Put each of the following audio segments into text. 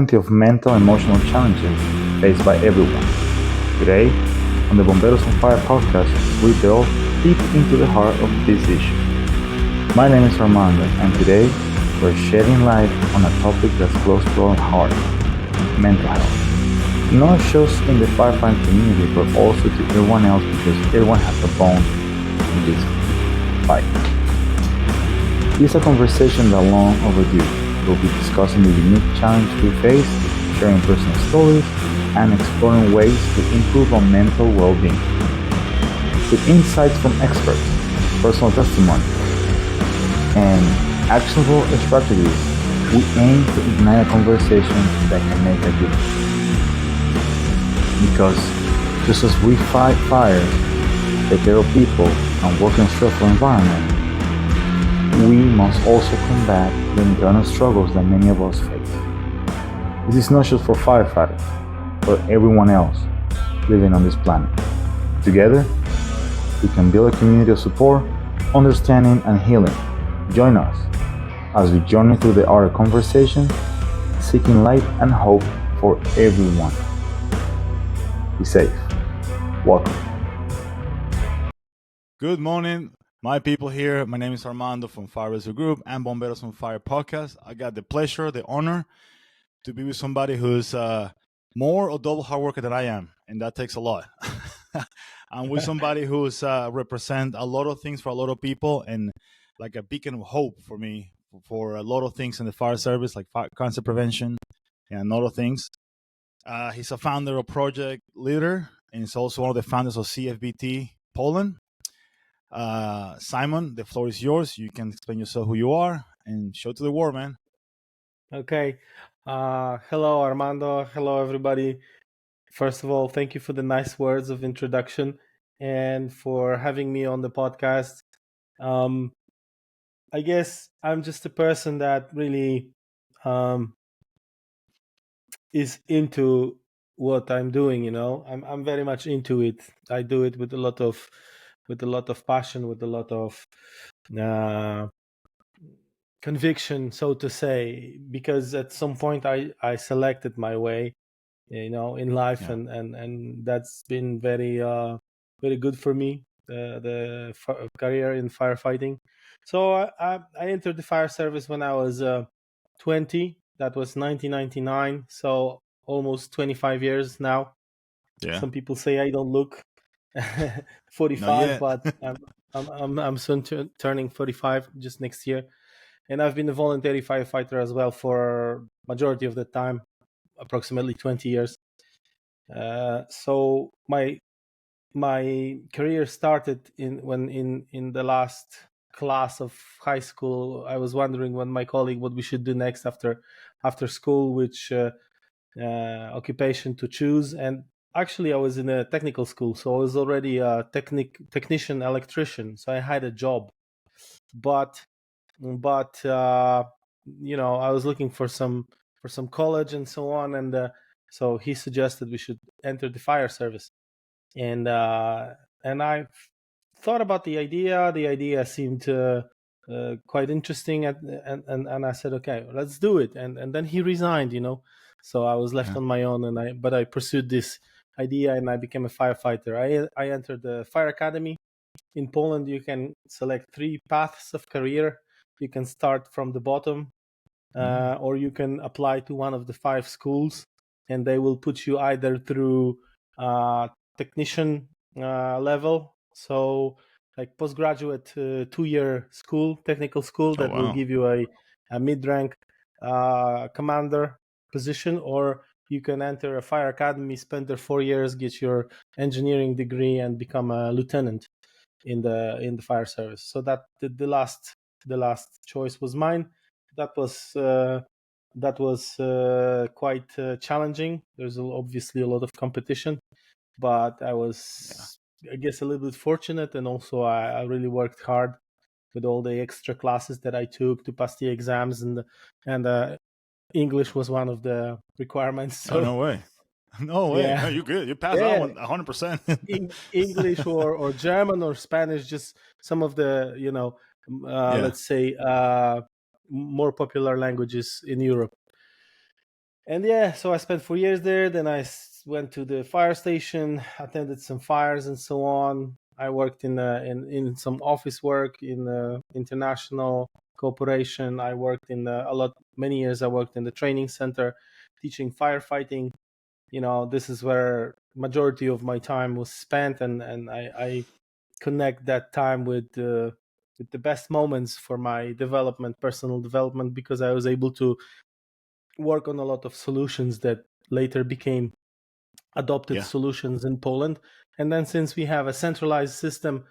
plenty of mental and emotional challenges faced by everyone. Today, on the Bomberos on Fire podcast, we delve deep into the heart of this issue. My name is Armando, and today we're shedding light on a topic that's close to our heart: mental health. Not just in the firefighting community, but also to everyone else, because everyone has a bone in this fight. This is a conversation that long overdue. We'll be discussing the unique challenge we face, sharing personal stories, and exploring ways to improve our mental well-being. With insights from experts, personal testimony, and actionable strategies, we aim to ignite a conversation that can make a difference. Because just as we fight fires, take care of people, and work in a stressful environment, we must also combat the internal struggles that many of us face. This is not just for firefighters, but everyone else living on this planet. Together, we can build a community of support, understanding, and healing. Join us as we journey through the art of conversation, seeking light and hope for everyone. Be safe. Welcome. Good morning, my people here. My name is Armando from Firefighting Group and Bomberos on Fire podcast. I got the pleasure, the honor to be with somebody who's more or double hard worker than I am, and that takes a lot. I'm with somebody who's represent a lot of things for a lot of people, and like a beacon of hope for me for a lot of things in the fire service, like cancer prevention and a lot of things. He's a founder of Project Leader, and he's also one of the founders of CFBT Poland. Szymon, the floor is yours. You can explain yourself, who you are, and show to the world, man. Okay. Hello, Armando. Hello, everybody. First of all, thank you for the nice words of introduction and for having me on the podcast. I guess I'm just a person that really is into what I'm doing. You know, I'm very much into it. I do it with a lot of passion, with a lot of conviction, so to say, because at some point I selected my way, you know, in life, Yeah. and that's been very good for me, the career in firefighting. So I entered the fire service when I was 20. That was 1999, so almost 25 years now. Yeah. Some people say I don't look Not 45, yet. but I'm soon turning 45 just next year. And I've been a voluntary firefighter as well for majority of the time, approximately 20 years. So my career started in the last class of high school. I was wondering when my colleague what we should do next after school, which occupation to choose. And actually, I was in a technical school, so I was already a technician electrician. So I had a job, but you know, I was looking for some college and so on, and so he suggested we should enter the fire service, and I thought about the idea. The idea seemed quite interesting, and I said, okay, let's do it. And then he resigned, you know, so I was left Yeah. on my own, but I pursued this idea, and I became a firefighter. I entered the fire academy. In Poland, you can select 3 paths of career. You can start from the bottom, or you can apply to one of the 5 schools, and they will put you either through technician level, so like postgraduate 2-year school, technical school, Oh, that will wow. give you a mid-rank commander position, or you can enter a fire academy, spend there 4 years, get your engineering degree, and become a lieutenant in the fire service. So that the last choice was mine. That was quite challenging. There's obviously a lot of competition, but I was, I guess, a little bit fortunate, and also I really worked hard with all the extra classes that I took to pass the exams, and English was one of the requirements. So Oh, no way. No way. yeah, No, you good. You passed that yeah, one 100%. English or German or Spanish, just some of the, you know, Yeah. let's say more popular languages in Europe. And yeah, so I spent 4 years there. Then I went to the fire station, attended some fires and so on. I worked in some office work in international cooperation. I worked in many years. I worked in the training center, teaching firefighting. This is where majority of my time was spent, and I connect that time with the best moments for my development, personal development, because I was able to work on a lot of solutions that later became adopted Yeah. solutions in Poland. And then since we have a centralized system,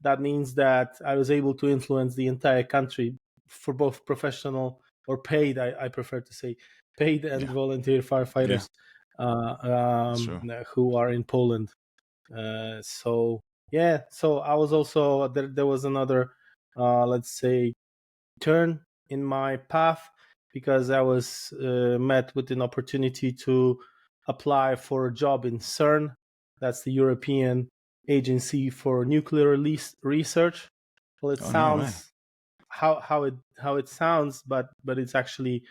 that means that I was able to influence the entire country for both professional or paid, I prefer to say, paid and Yeah. volunteer Yeah. firefighters That's true. who are in Poland. So yeah, so I was also there was another let's say turn in my path because I was met with an opportunity to apply for a job in CERN. That's the European Agency for Nuclear Research. Well, it Oh no way. sounds how it sounds, but it's actually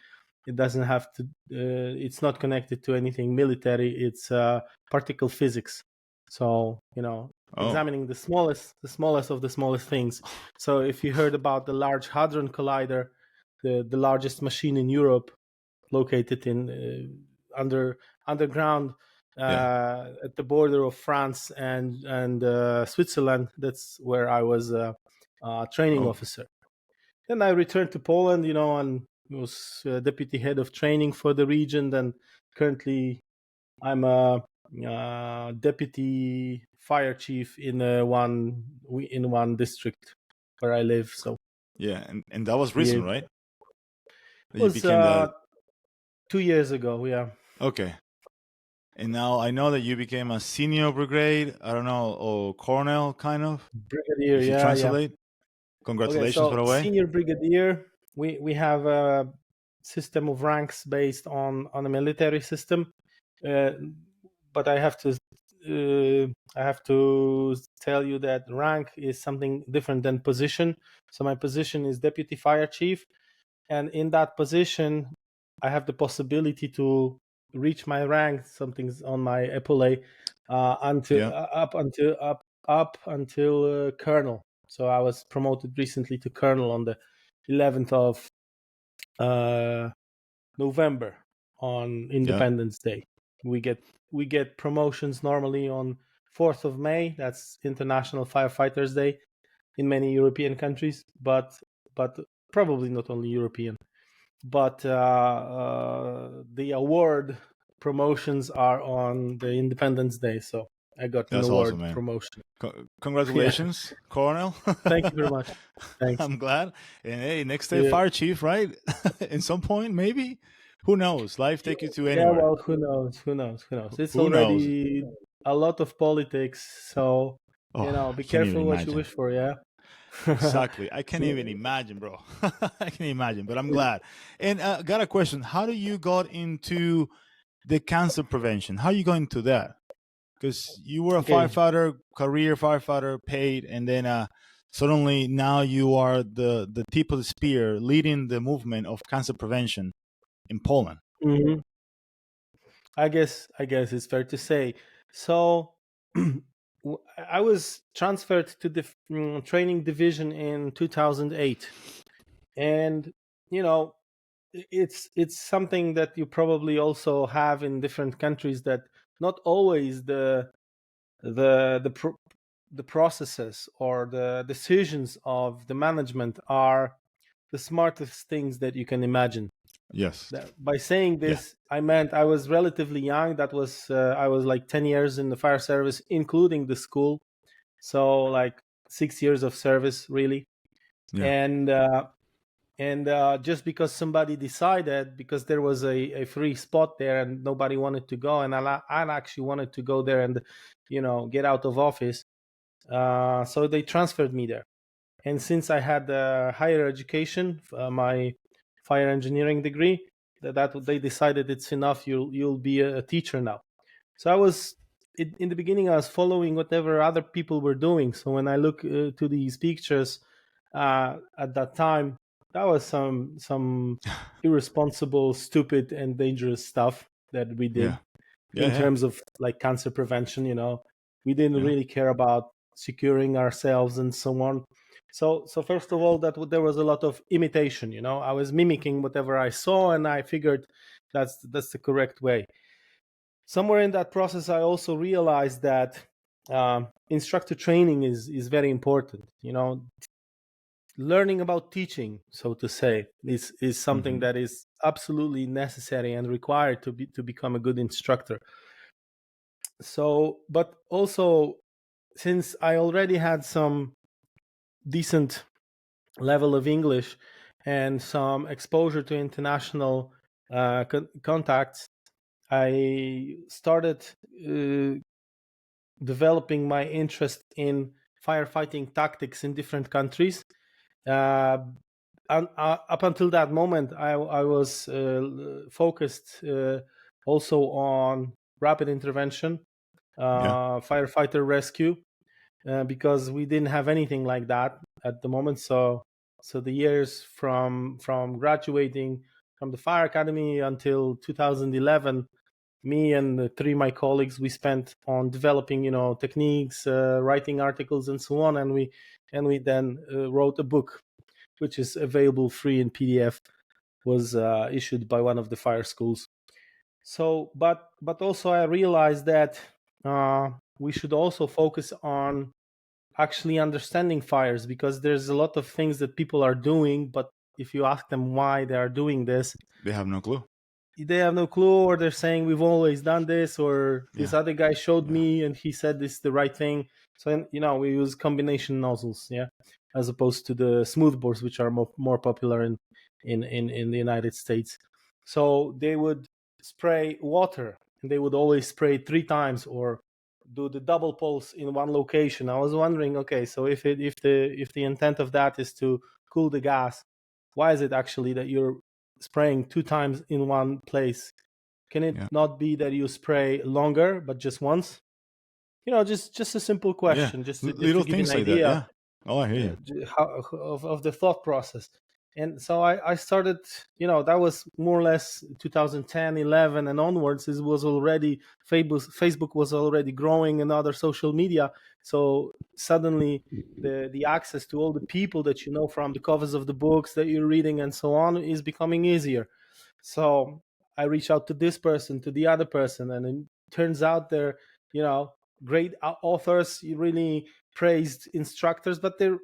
it doesn't have to. It's not connected to anything military. It's particle physics. So Oh. examining the smallest of the smallest things. So if you heard about the Large Hadron Collider, the largest machine in Europe, located in underground Yeah. at the border of France and Switzerland. That's where I was a training Oh. officer. Then I returned to Poland, and was deputy head of training for the region. Then currently I'm a deputy fire chief in one district where I live. So Yeah. And that was yeah, recent, it right? That you was became that. 2 years ago. Yeah, Okay. And now I know that you became a senior brigade. I don't know, or colonel, kind of. brigadier. If you Yeah, yeah. translate, Okay, congratulations, by so the way. senior brigadier, we have a system of ranks based on a military system, uh, but I have to tell you that rank is something different than position. So my position is deputy fire chief, and in that position, I have the possibility to reach my rank. Something's on my epaulet until Yeah. up until colonel. So I was promoted recently to colonel on the 11th of uh, November on Yeah. Independence Day. We get promotions normally on 4th of May. That's International Firefighters Day in many European countries, but probably not only European. But the award promotions are on the Independence Day, so I got an That's awesome, award man. promotion. Yeah, Congratulations, Colonel. thank you very much. Thanks. I'm glad. And hey, next day, Yeah, fire chief, right? In some point, maybe. Who knows? Life take you to yeah. anywhere. Well, who knows? Who knows? Who knows? It's Who knows? already a lot of politics, so Oh, be I can't even careful what you imagine. wish for. Yeah. Exactly. I can't So, even imagine, bro. I can't imagine, but I'm glad. And got a question. How do you got into the cancer prevention? How you got into that? Because you were a okay. firefighter, career firefighter, paid, and then suddenly now you are the tip of the spear, leading the movement of cancer prevention in Poland. Mhm. I guess it's fair to say. So I was transferred to the training division in 2008, and you know it's something that you probably also have in different countries, that not always the the processes or the decisions of the management are the smartest things that you can imagine. Yes. By saying Yeah. this, I meant I was relatively young. That was I was like 10 years in the fire service, including the school. So like 6 years of service, really. Yeah. And just because somebody decided, because there was a free spot there and nobody wanted to go, and I actually wanted to go there and get out of office, so they transferred me there. And since I had higher education, my fire engineering degree, that they decided it's enough. You'll be a teacher now. So I was in the beginning. I was following whatever other people were doing. So when I look to these pictures at that time, that was some irresponsible, stupid, and dangerous stuff that we did in terms of like cancer prevention. We didn't really care about securing ourselves and so on. So first of all, there was a lot of imitation. I was mimicking whatever I saw, and I figured that's the correct way. Somewhere in that process, I also realized that instructor training is very important. Learning about teaching, so to say, is something that is absolutely necessary and required to become a good instructor. So, but also, since I already had some decent level of English and some exposure to international contacts, I started developing my interest in firefighting tactics in different countries. Up until that moment, I was focused also on rapid intervention, firefighter rescue, because we didn't have anything like that at the moment. So the years from graduating from the fire academy until 2011, me and three of my colleagues, we spent on developing techniques, writing articles and so on, and we then wrote a book which is available free in PDF, was issued by one of the fire schools. So but also I realized that we should also focus on actually understanding fires, because there's a lot of things that people are doing, but if you ask them why they are doing this, they have no clue. They have no clue, or they're saying we've always done this, or this other guy showed me and he said this is the right thing. So we use combination nozzles, as opposed to the smoothbores, which are more popular in the United States. So they would spray water, and they would always spray 3 times, or do the double pulse in one location. I was wondering, okay, so if the intent of that is to cool the gas, why is it actually that you're spraying 2 times in one place? Can it not be that you spray longer but just once? Just a simple question, just to little give things you an like idea. that. Oh, I hear you. Of the thought process. And so I started, that was more or less 2010, 11 and onwards. It was already, Facebook was already growing, and other social media. So suddenly the access to all the people that you know from the covers of the books that you're reading and so on is becoming easier. So I reach out to this person, to the other person, and it turns out they're, great authors, really praised instructors, but they're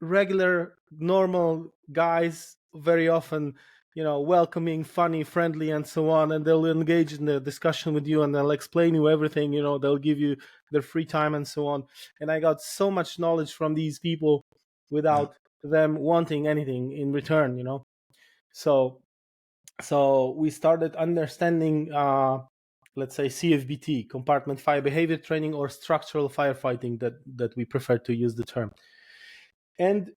regular, normal guys, very often, welcoming, funny, friendly, and so on. And they'll engage in the discussion with you, and they'll explain you everything. They'll give you their free time and so on. And I got so much knowledge from these people without them wanting anything in return. So we started understanding, let's say, CFBT, compartment fire behavior training, or structural firefighting, that we prefer to use the term. And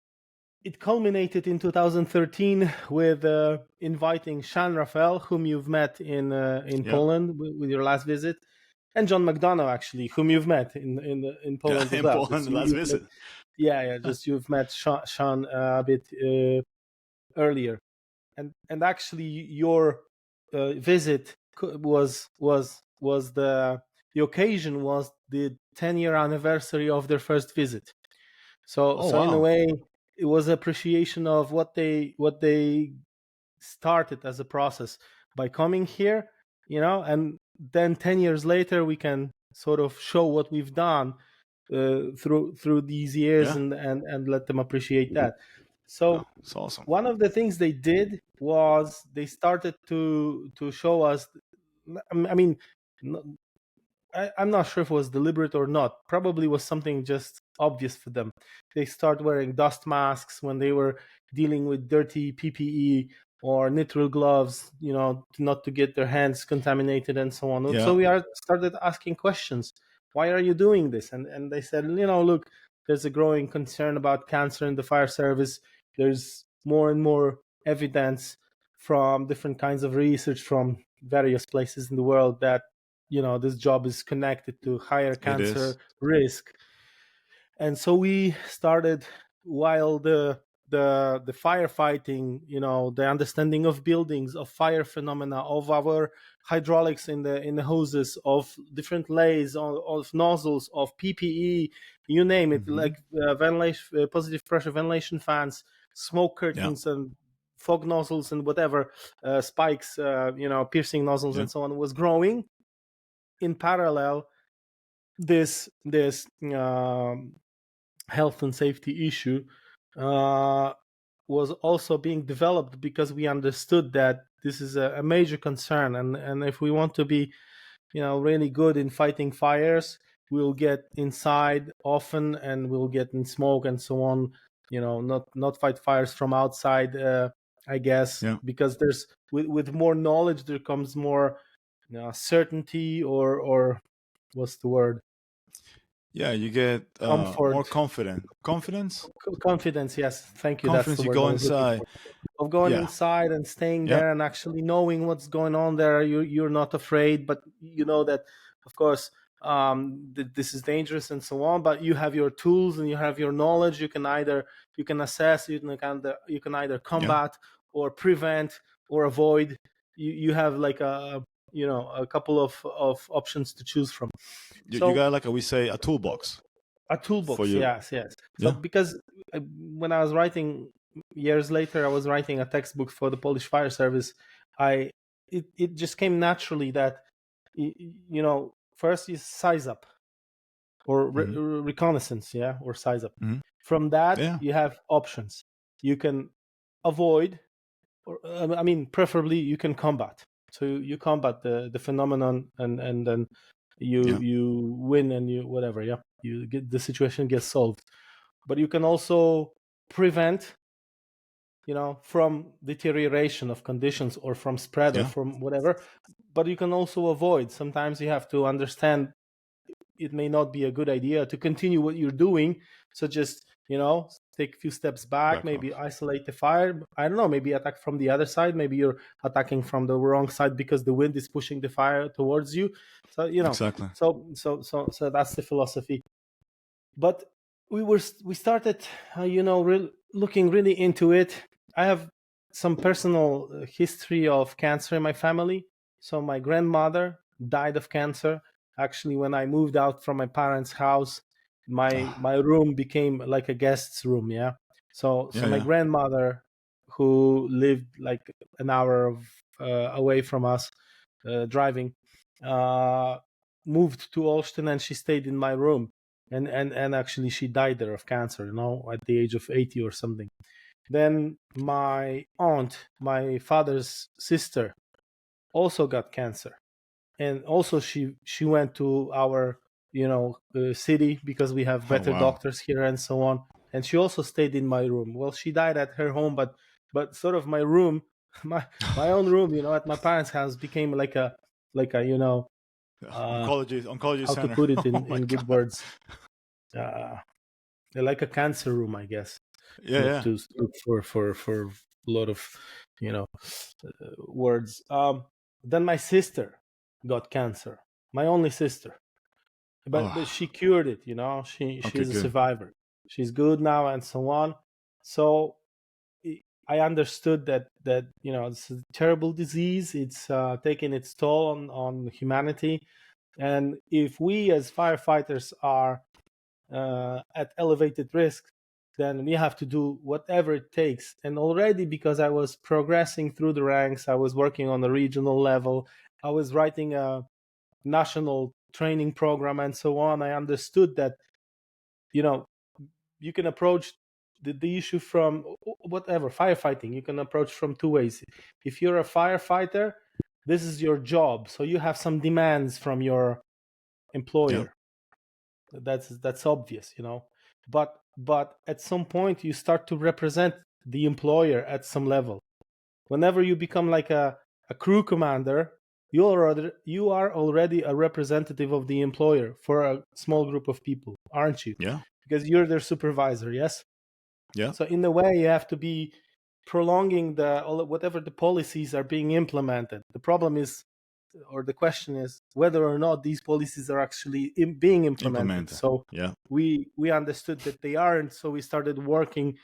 it culminated in 2013 with inviting Sean Raphael, whom you've met in Poland with your last visit, and John McDonough, actually, whom you've met in Poland as well. Poland, last visit. Just you've met Sean a bit earlier, and actually your visit was the occasion was the 10-year anniversary of their first visit. So in a way, it was appreciation of what they started as a process by coming here, and then 10 years later we can sort of show what we've done through these years, and let them appreciate that. So it's awesome. One of the things they did was they started to show us, I mean, I'm not sure if it was deliberate or not. Probably was something just obvious for them. They start wearing dust masks when they were dealing with dirty PPE, or nitrile gloves, not to get their hands contaminated and so on. So we started asking questions. Why are you doing this? And they said, look, there's a growing concern about cancer in the fire service. There's more and more evidence from different kinds of research from various places in the world that this job is connected to higher cancer risk. And so we started, while the the firefighting, the understanding of buildings, of fire phenomena, of our hydraulics in the hoses, of different layers, of nozzles, of PPE, you name it, like ventilation, positive pressure ventilation fans, smoke curtains, and fog nozzles, and whatever, spikes, piercing nozzles, and so on, was growing. In parallel, this health and safety issue was also being developed, because we understood that this is a major concern, and if we want to be really good in fighting fires, we'll get inside often, and we'll get in smoke and so on, not fight fires from outside, I guess, because there's with more knowledge there comes more certainty, or what's the word? Yeah, you get more confidence. Confidence, yes. Thank you. Confidence. That's the word you go inside. Of going inside and staying there and actually knowing what's going on there. You're not afraid, but you know that, of course, this is dangerous and so on. But you have your tools and you have your knowledge. You can assess. You can either combat or prevent or avoid. You have like a couple of options to choose from. You got, like we say, a toolbox. A toolbox, yes. So because when I was writing years later, I was writing a textbook for the Polish Fire Service. It just came naturally that first you size up, or reconnaissance, or size up. From that, you have options. You can avoid, or preferably you can combat. So you combat the phenomenon, and then you win, and you whatever, you get the situation gets solved. But you can also prevent, from deterioration of conditions, or from spread, or from whatever. But you can also avoid. Sometimes you have to understand it may not be a good idea to continue what you're doing, so just take a few steps back, maybe isolate the fire. I don't know, maybe attack from the other side. Maybe you're attacking from the wrong side because the wind is pushing the fire towards you. So exactly. So that's the philosophy. But we started looking really into it. I have some personal history of cancer in my family. So my grandmother died of cancer. Actually, when I moved out from my parents' house, my room became like a guest's room. So my grandmother, who lived like an hour away from us, driving, moved to Olsztyn, and she stayed in my room. And actually she died there of cancer, at the age of 80 or something. Then my aunt, my father's sister, also got cancer, and also she went to our city, because we have better doctors here and so on, and she also stayed in my room. Well, she died at her home, but sort of my room, my own room, at my parents' house, became like a oncology how center. to put it in good words, like a cancer room, I guess. To look for a lot of words. Then my sister got cancer, my only sister, but she cured it. She's a survivor. She's good now and so on. So I understood that it's a terrible disease. It's taking its toll on humanity, and if we as firefighters are at elevated risk, then we have to do whatever it takes. And already, because I was progressing through the ranks, I was working on a regional level, I was writing a national training program and so on, I understood that you can approach the issue from whatever, firefighting, you can approach from two ways. If you're a firefighter, this is your job, so you have some demands from your employer. That's obvious, but at some point you start to represent the employer at some level. Whenever you become like a crew commander, you are already a representative of the employer for a small group of people, aren't you? Because you're their supervisor. Yes. So in a way, you have to be prolonging whatever the policies are being implemented. The problem is, or the question is, whether or not these policies are actually being implemented. So we understood that they aren't, so we started working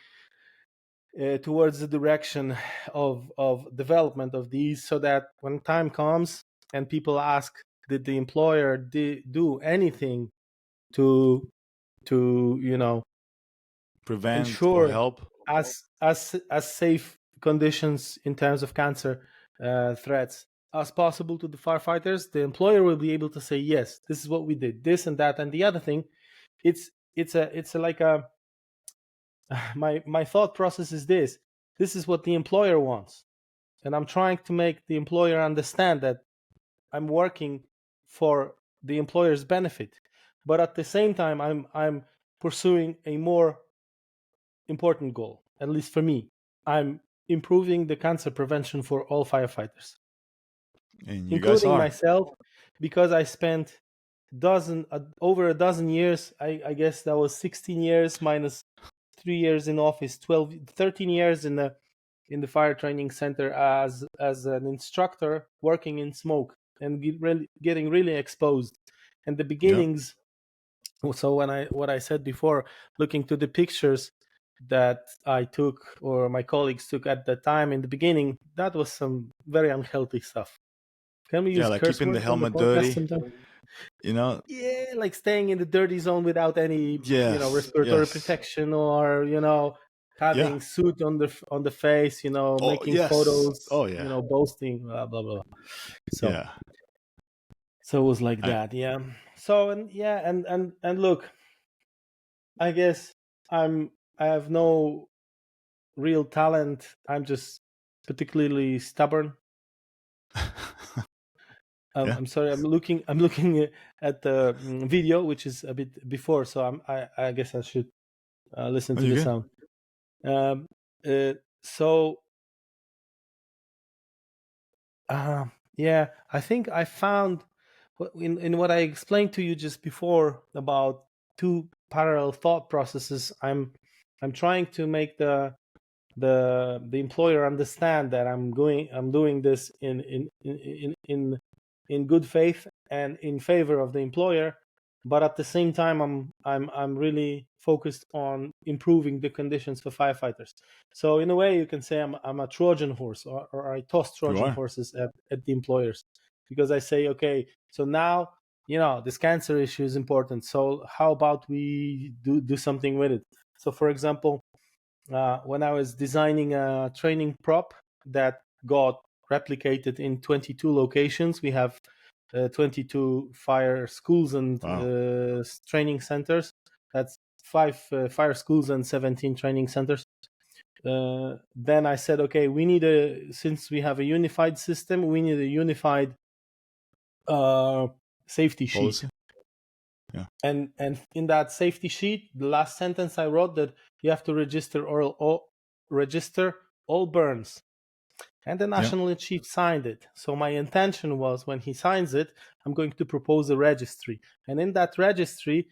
towards the direction of development of these, so that when time comes and people ask, did the employer do anything to Prevent or ensure help. as safe conditions in terms of cancer threats as possible to the firefighters, the employer will be able to say, yes, this is what we did, this and that and the other thing. It's like a my thought process is this is what the employer wants, and I'm trying to make the employer understand that I'm working for the employer's benefit, but at the same time I'm pursuing a more important goal, at least for me. I'm improving the cancer prevention for all firefighters, And you guys including are. myself, because I spent over a dozen years. I guess that was 16 years minus 3 years in office, 13 years in the fire training center as an instructor, working in smoke and getting really exposed. And the beginnings, so what I said before, looking to the pictures that I took or my colleagues took at the time in the beginning, that was some very unhealthy stuff. Can we use Like curse keeping the words on the helmet podcast dirty. sometimes? Yeah, like staying in the dirty zone without any, Yes. respiratory Yes. protection, or having Yeah. soot on the face, Oh making yes. photos, Oh yeah. boasting, blah blah blah. So Yeah. so it was like I, that, yeah. So and look, I guess I have no real talent. I'm just particularly stubborn. yeah. I'm sorry. I'm looking at the video, which is a bit before, so I guess I should listen Oh, to you the good? sound. So yeah, I think I found in what I explained to you just before about two parallel thought processes. I'm trying to make the employer understand that I'm doing this in good faith and in favor of the employer, but at the same time I'm really focused on improving the conditions for firefighters. So in a way you can say I'm a Trojan horse, or I toss You Trojan are. horses at the employers, because I say, okay, so now this cancer issue is important, so how about we do something with it. So for example, when I was designing a training prop that got replicated in 22 locations, we have 22 fire schools and Wow. training centers. That's 5 fire schools and 17 training centers. Then I said, okay, since we have a unified system, we need a unified safety sheet. Policy. Yeah. And in that safety sheet, the last sentence I wrote that you have to register all burns. And the national chief signed it. So my intention was, when he signs it, I'm going to propose a registry. And in that registry,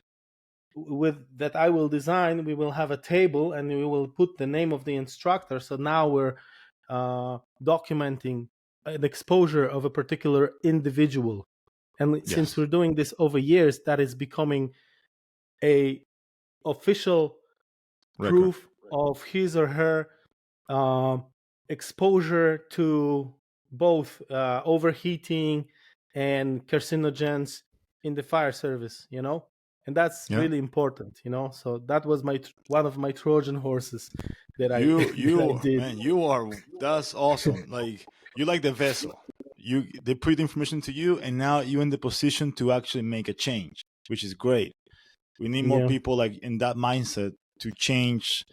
that I will design, we will have a table and we will put the name of the instructor. So now we're documenting an exposure of a particular individual. And since we're doing this over years, that is becoming a official proof of his or her exposure to both overheating and carcinogens in the fire service, and that's really important, so that was one of my Trojan horses that I that I did. Man, that's awesome. Like, you like the vessel. They put the information to you, and now you're in the position to actually make a change, which is great. We need more Yeah. people like in that mindset to change,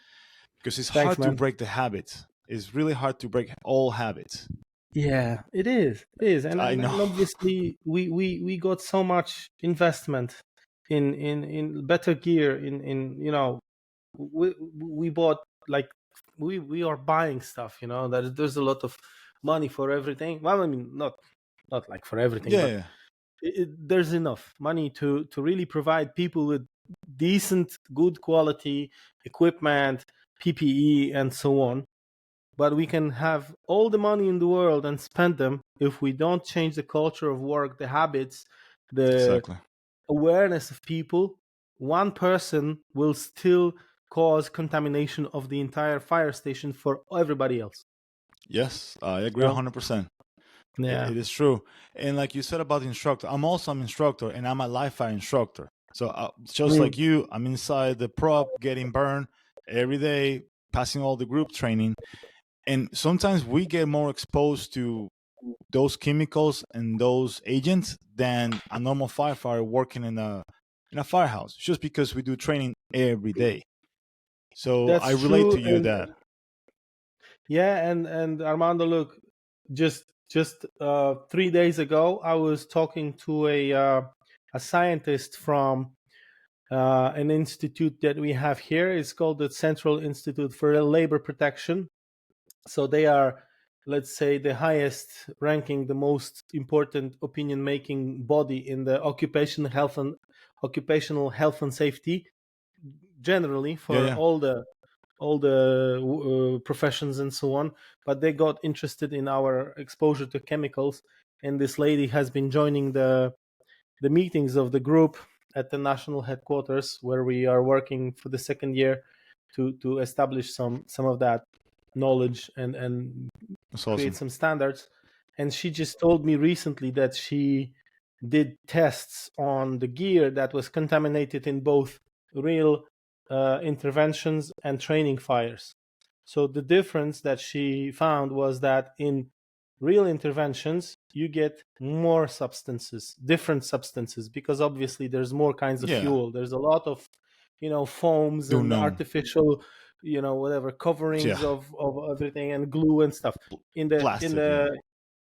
because it's Thanks, hard to man. break the habits. It's really hard to break all habits. Yeah, it is. And I know. obviously we got so much investment in better gear, we bought, like, we are buying stuff, there's a lot of money for everything. Well, I mean, not like for everything, but Yeah. there's enough money to really provide people with decent, good quality equipment, PPE, and so on. But we can have all the money in the world and spend them, if we don't change the culture of work, the habits, the Exactly. awareness of people, one person will still cause contamination of the entire fire station for everybody else. Yes, I agree 100%. Yeah. It is true. And like you said about the instructor, I'm also an instructor, and I'm a live fire instructor. So just like you, I'm inside the prop getting burned every day, passing all the group training. And sometimes we get more exposed to those chemicals and those agents than a normal firefighter working in a firehouse, just because we do training every day. So That's I relate true. to you And that. yeah, and Armando, look, just 3 days ago, I was talking to a scientist from an institute that we have here. It's called the Central Institute for Labor Protection. So they are, let's say, the highest ranking, the most important opinion making body in the occupational health and safety generally for Yeah. all the professions and so on. But they got interested in our exposure to chemicals, and this lady has been joining the meetings of the group at the national headquarters, where we are working for the second year to establish some of that knowledge and That's create awesome. some standards. And she just told me recently that she did tests on the gear that was contaminated in both real interventions and training fires. So the difference that she found was that in real interventions, you get more substances, different substances, because obviously there's more kinds of Yeah. fuel. There's a lot of, foams Do and know. artificial, whatever Yeah. coverings of everything and glue and stuff. In Plastic.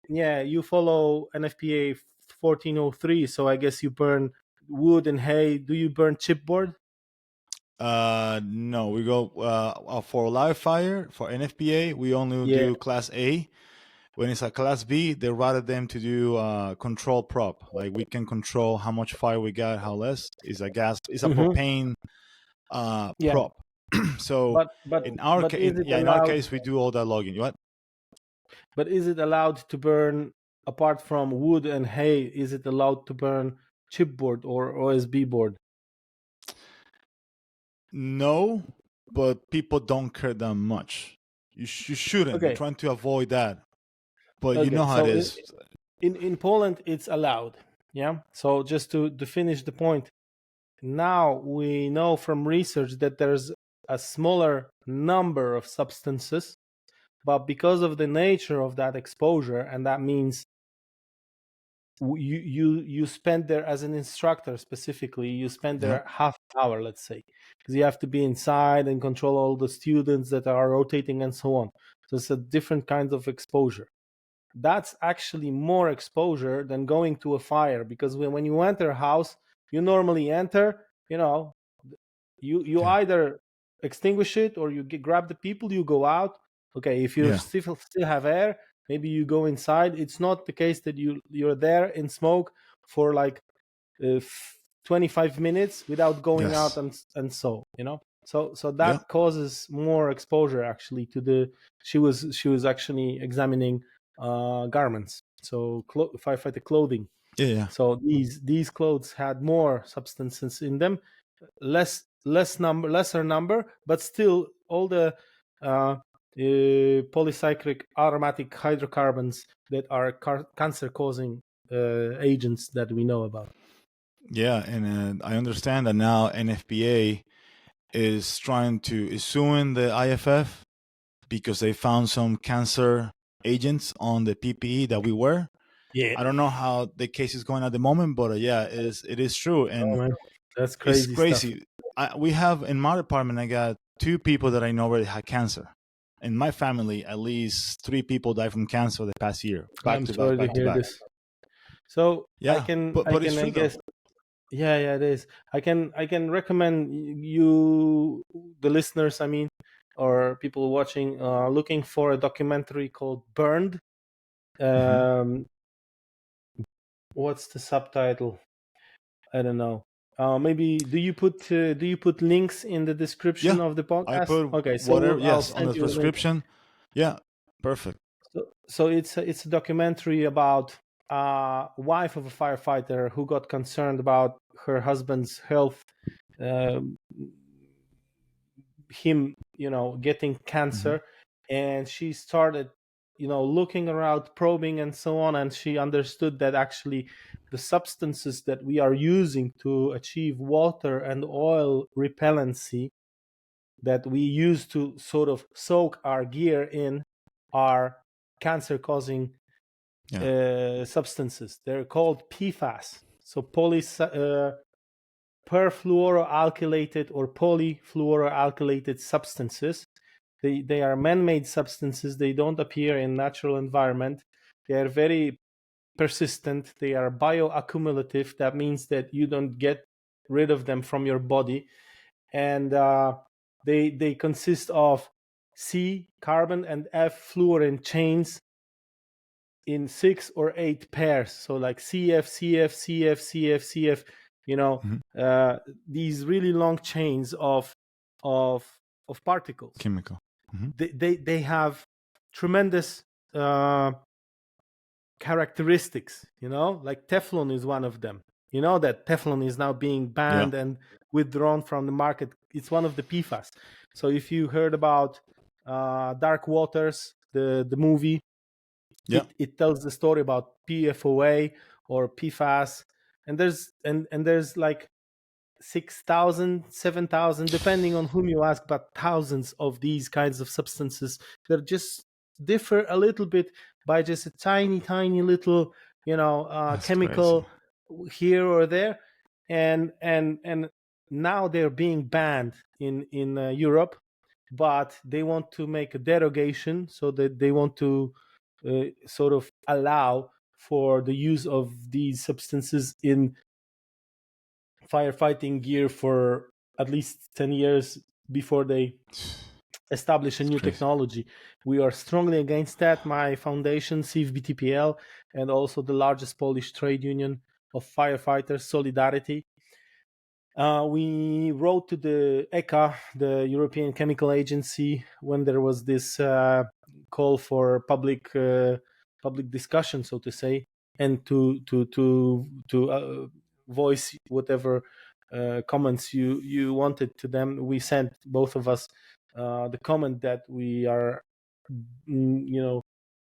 Yeah. you follow NFPA 1403, so I guess you burn wood and hay. Do you burn chipboard? No, we go for live fire for NFPA. We only Yeah. do class A. When it's a class B, they rather them to do control prop. Like we can control how much fire we got, how less is a gas, is a Mhm. propane Yeah, prop. So but is it in our allowed? case, we do all that logging. What? But is it allowed to burn, apart from wood and hay? Is it allowed to burn chipboard or OSB board? No, but people don't care that much. You shouldn't. You're Okay. trying to avoid that, but you know Okay. how it So is. in Poland, it's allowed. Yeah. So just to finish the point, now we know from research that there's a smaller number of substances, but because of the nature of that exposure, and that means you spend there as an instructor specifically, you spend Yeah. there half an hour, let's say, because you have to be inside and control all the students that are rotating and so on. So it's a different kind of exposure. That's actually more exposure than going to a fire, because when you enter a house, you normally enter, you Yeah. either extinguish it or you grab the people, you go out. Okay, if you Yeah. still have air, maybe you go inside. It's not the case that you're there in smoke for like 25 minutes without going out, Yes. and so Yeah. that causes more exposure actually to the. She was actually examining garments, so firefighter clothing. Yeah. Yeah. So these clothes had more substances in them, lesser number, but still all the polycyclic aromatic hydrocarbons that are cancer-causing agents that we know about. Yeah, and I understand that now NFPA is suing the IFF because they found some cancer agents on the PPE that we wear. Yeah. I don't know how the case is going at the moment, but yeah, it is true, Oh and man, that's it's crazy stuff. crazy. We have in my department, I got 2 people that I know already had cancer. In my family, at least 3 people died from cancer the past year, back I'm to back, sorry to back to hear back. this. So Yeah, but it's I true though. guess, yeah, it is. I can recommend you, the listeners, I mean, or people watching, looking for a documentary called Burned. Mhm. What's the subtitle? I don't know. Maybe do you put links in the Yeah, description of the I podcast? put Okay, so whatever. I'll Yes, on send the you a link. description. Yeah, perfect. So it's a documentary about a wife of a firefighter who got concerned about her husband's health, um, him, getting cancer. And she started, looking around, probing and so on, and she understood that actually the substances that we are using to achieve water and oil repellency that we use to sort of soak our gear in are cancer causing substances. They're called PFAS. So perfluoroalkylated or polyfluoroalkylated substances. They are man-made substances. They don't appear in natural environment. They are very persistent. They are bioaccumulative. That means that you don't get rid of them from your body. And they consist of C carbon and F fluorine chains in 6 or 8 pairs. So like CF, CF, CF, CF, CF. These really long chains of particles. Chemical. They have tremendous characteristics. Like Teflon is one of them. That Teflon is now being banned and withdrawn from the market. It's one of the PFAS. So if you heard about Dark Waters, the movie, it tells the story about PFOA or PFAS, and there's like 6,000, 7,000, depending on whom you ask, but thousands of these kinds of substances that just differ a little bit by just a tiny little, chemical here or there, and now they're being banned in Europe, but they want to make a derogation so that they want to sort of allow for the use of these substances in firefighting gear for at least 10 years before they establish a new technology. We are strongly against that. My foundation, CFBT.pl, and also the largest Polish trade union of firefighters, Solidarity. We wrote to the ECHA, the European Chemical Agency, when there was this call for public discussion, so to say, and to voice whatever comments you wanted to them. We sent, both of us, the comment that we are,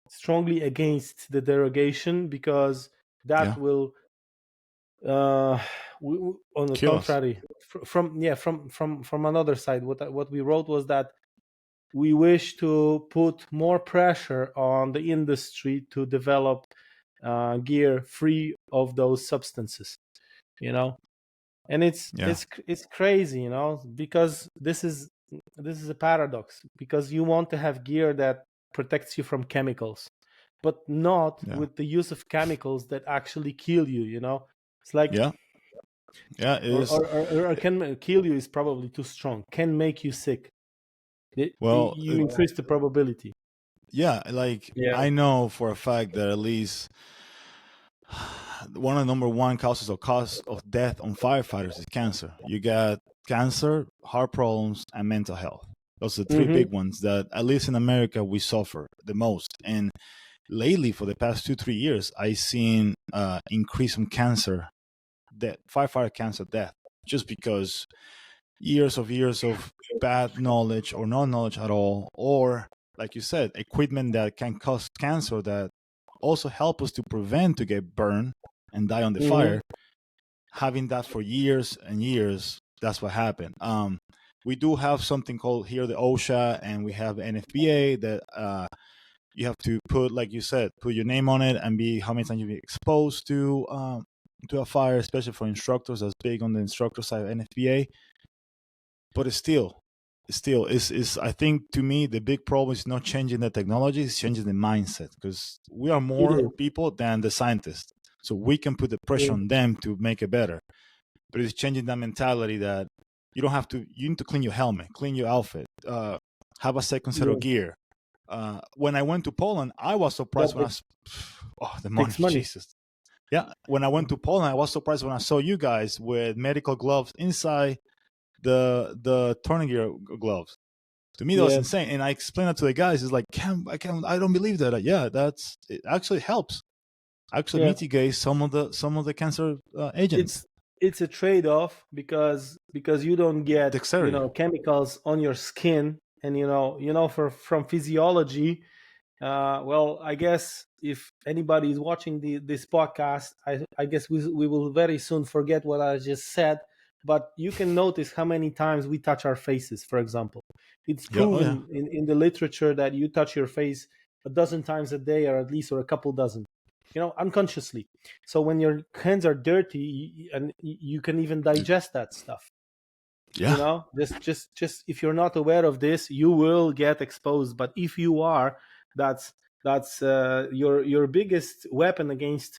strongly against the derogation, because that will, on the contrary, from another side, what we wrote was that we wish to put more pressure on the industry to develop gear free of those substances, and it's crazy, because this is a paradox, because you want to have gear that protects you from chemicals, but not with the use of chemicals that actually kill you. It's like or can kill you is probably too strong. Can make you sick. You increase the probability. I know for a fact that at least one of the number one causes of death on firefighters is cancer. You got cancer, heart problems, and mental health. Those are the three big ones that, at least in America, we suffer the most. And lately, for the past 2-3 years, I've seen increase in cancer, firefighter cancer death, just because years of bad knowledge or no knowledge at all, or like you said, equipment that can cause cancer that also help us to prevent to get burned and die on the fire. Having that for years and years, that's what happened. We do have something called here the OSHA, and we have NFPA that you have to put, like you said, put your name on it and be how many times you've been exposed to a fire, especially for instructors. That's big on the instructor side of NFPA. But it's still I think, to me, the big problem is not changing the technology, it's changing the mindset, because we are more people than the scientists. So we can put the pressure on them to make it better. But it's changing that mentality that you need to clean your helmet, clean your outfit, have a second set of gear. When I went to Poland, I was surprised the money, Jesus. Yeah, when I went to Poland, I was surprised when I saw you guys with medical gloves inside the tourniquet gloves. To me, that was insane. And I explained that to the guys. It's like, I don't believe that. It actually helps. Actually mitigates some of the cancer agents. it's a trade-off because you don't get Dexterity. chemicals on your skin, and from physiology. Well, I guess if anybody is watching this podcast, I guess we will very soon forget what I just said. But you can notice how many times we touch our faces, for example. It's Yeah. Oh yeah. proven in the literature that you touch your face a dozen times a day, or at least, or a couple dozen, unconsciously. So when your hands are dirty, and you can even digest that stuff. Yeah. Just if you're not aware of this, you will get exposed. But if you are, that's your biggest weapon against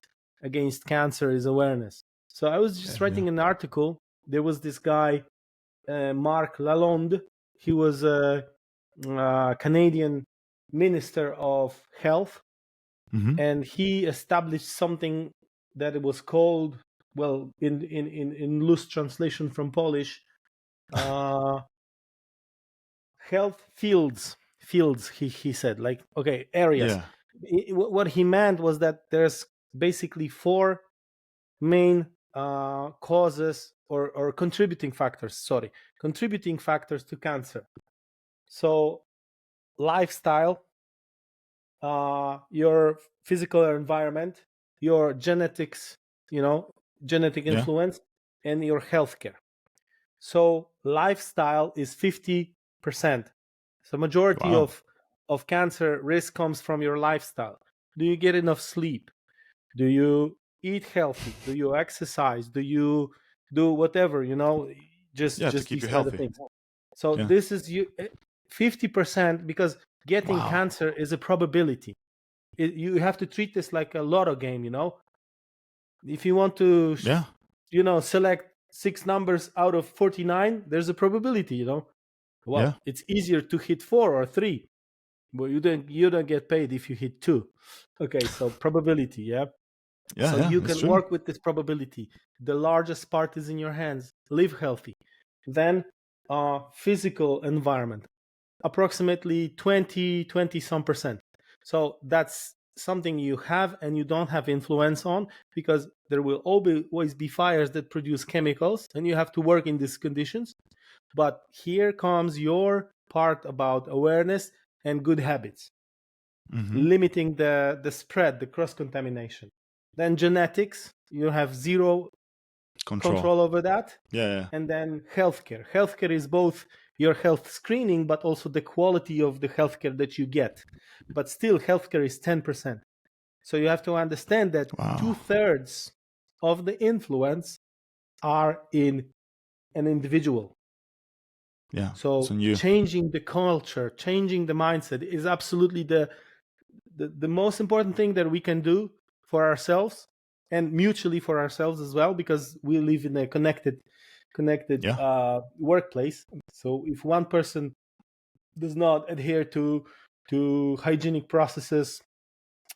cancer is awareness. So I was just writing an article. There was this guy, Mark Lalonde. He was a Canadian minister of health, and he established something that it was called, well, in loose translation from Polish, health fields. He said, like, okay, areas. Yeah. What he meant was that there's basically 4 main causes, or contributing factors to cancer. So lifestyle, your physical environment, your genetics, genetic influence, and your healthcare. So lifestyle is 50%. So majority of cancer risk comes from your lifestyle. Do you get enough sleep? Do you eat healthy? Do you exercise? Do you do whatever, just To keep these you kind of healthy. things? So this is 50%, because getting cancer is a probability. You have to treat this like a lotto game, If you want to select 6 numbers out of 49, there's a probability, Well, it's easier to hit 4 or 3, but you don't get paid if you hit 2. Okay, so probability, yeah. So you can work with this probability. The largest part is in your hands. Live healthy. Then physical environment, approximately 20 some percent. So that's something you have and you don't have influence on, because there will always be fires that produce chemicals, and you have to work in these conditions. But here comes your part about awareness and good habits, limiting the spread, the cross-contamination. Then genetics, you have zero control over that. And then healthcare. Healthcare is both your health screening, but also the quality of the healthcare that you get. But still, healthcare is 10%. So you have to understand that 2/3 of the influence are in an individual. Yeah. So changing the culture, changing the mindset is absolutely the most important thing that we can do for ourselves, and mutually for ourselves as well, because we live in a connected workplace. So if one person does not adhere to hygienic processes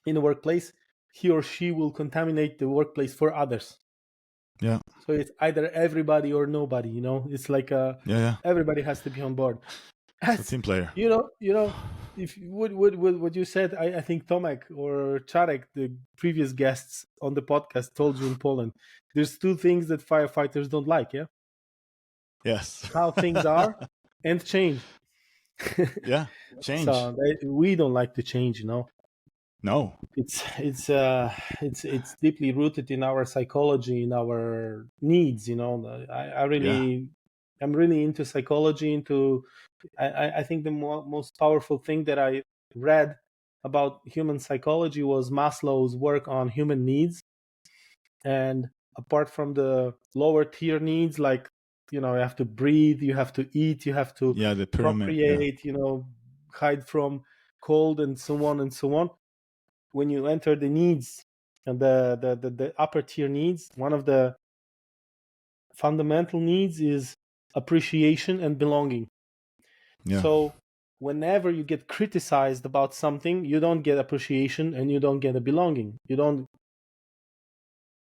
in the workplace, he or she will contaminate the workplace for others. Yeah. So it's either everybody or nobody, it's like everybody has to be on board. It's a team player. If what you said, I think Tomek or Czarek, the previous guests on the podcast, told you in Poland. There's 2 things that firefighters don't like, yeah? Yes. How things are and change. Change. So we don't like to change, No. It's deeply rooted in our psychology, in our needs, I'm really into psychology, I think the most powerful thing that I read about human psychology was Maslow's work on human needs. And apart from the lower tier needs, like, you have to breathe, you have to eat, you have to the pyramid, procreate, hide from cold, and so on and so on. When you enter the needs and the upper tier needs, one of the fundamental needs is appreciation and belonging. So whenever you get criticized about something, you don't get appreciation and you don't get a belonging. You don't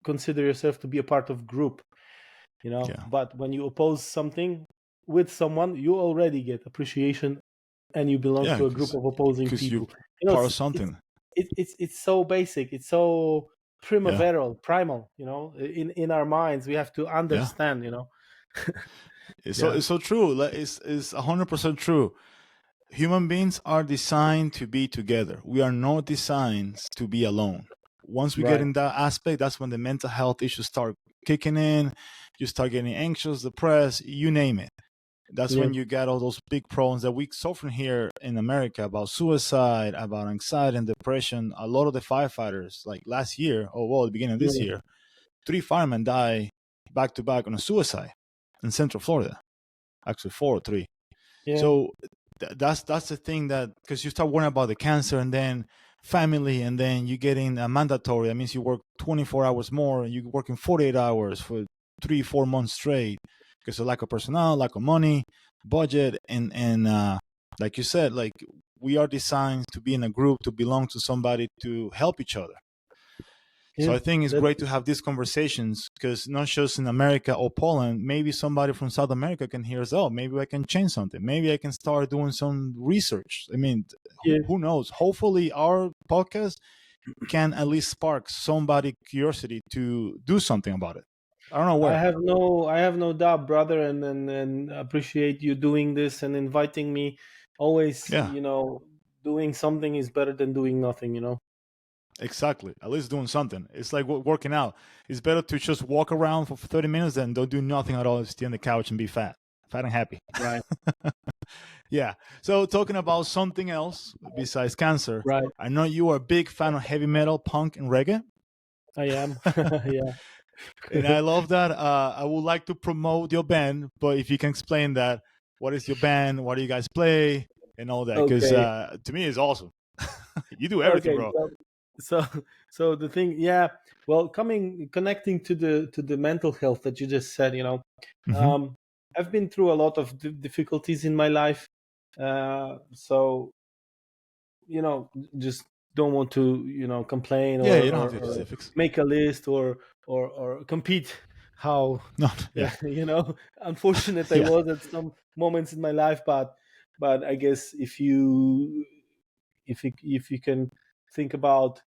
consider yourself to be a part of group, But when you oppose something with someone, you already get appreciation and you belong to a group of opposing people. Part of something. It's so basic. It's so primal, in our minds. We have to understand, It's so true. Like, it's 100% true. Human beings are designed to be together. We are not designed to be alone. Once we get Right. in that aspect, that's when the mental health issues start kicking in. You start getting anxious, depressed, you name it. That's Yeah. when you get all those big problems that we suffer here in America about suicide, about anxiety and depression. A lot of the firefighters, like last year, or well, the beginning of this Yeah. year, 3 firemen die back to back on a suicide in Central Florida. Actually, 4 or 3. Yeah. So that's the thing, that because you start worrying about the cancer and then family, and then you get in a mandatory. That means you work 24 hours more. You're working 48 hours for 3-4 months straight because of lack of personnel, lack of money, budget, and like you said, like we are designed to be in a group, to belong to somebody, to help each other. So Yeah. I think it's That, great to have these conversations, because not just in America or Poland, maybe somebody from South America can hear us. Oh, maybe I can change something. Maybe I can start doing some research. I mean, yeah. who knows? Hopefully, our podcast can at least spark somebody curiosity to do something about it. I don't know I where. have no doubt, brother, and appreciate you doing this and inviting me. Always, Yeah, doing something is better than doing nothing. exactly. At least doing something. It's like working out. It's better to just walk around for 30 minutes than don't do nothing at all, stay on the couch and be fat and happy. Right. Yeah. So talking about something else besides cancer, Right. I know you are a big fan of heavy metal, punk, and reggae, I am. Yeah. and I love that. I would like to promote your band, but if you can explain that, what is your band? What do you guys play, and all that? Because Okay. to me, it's awesome. You do everything, Okay. bro. So so the thing, yeah. Well, connecting to the mental health that you just said, Hmm. um, I've been through a lot of difficulties in my life. So just don't want to complain Yeah, or, you don't or, have to or specifics. make a list or compete how No, yeah, unfortunate I yeah, was at some moments in my life, but I guess if you can think about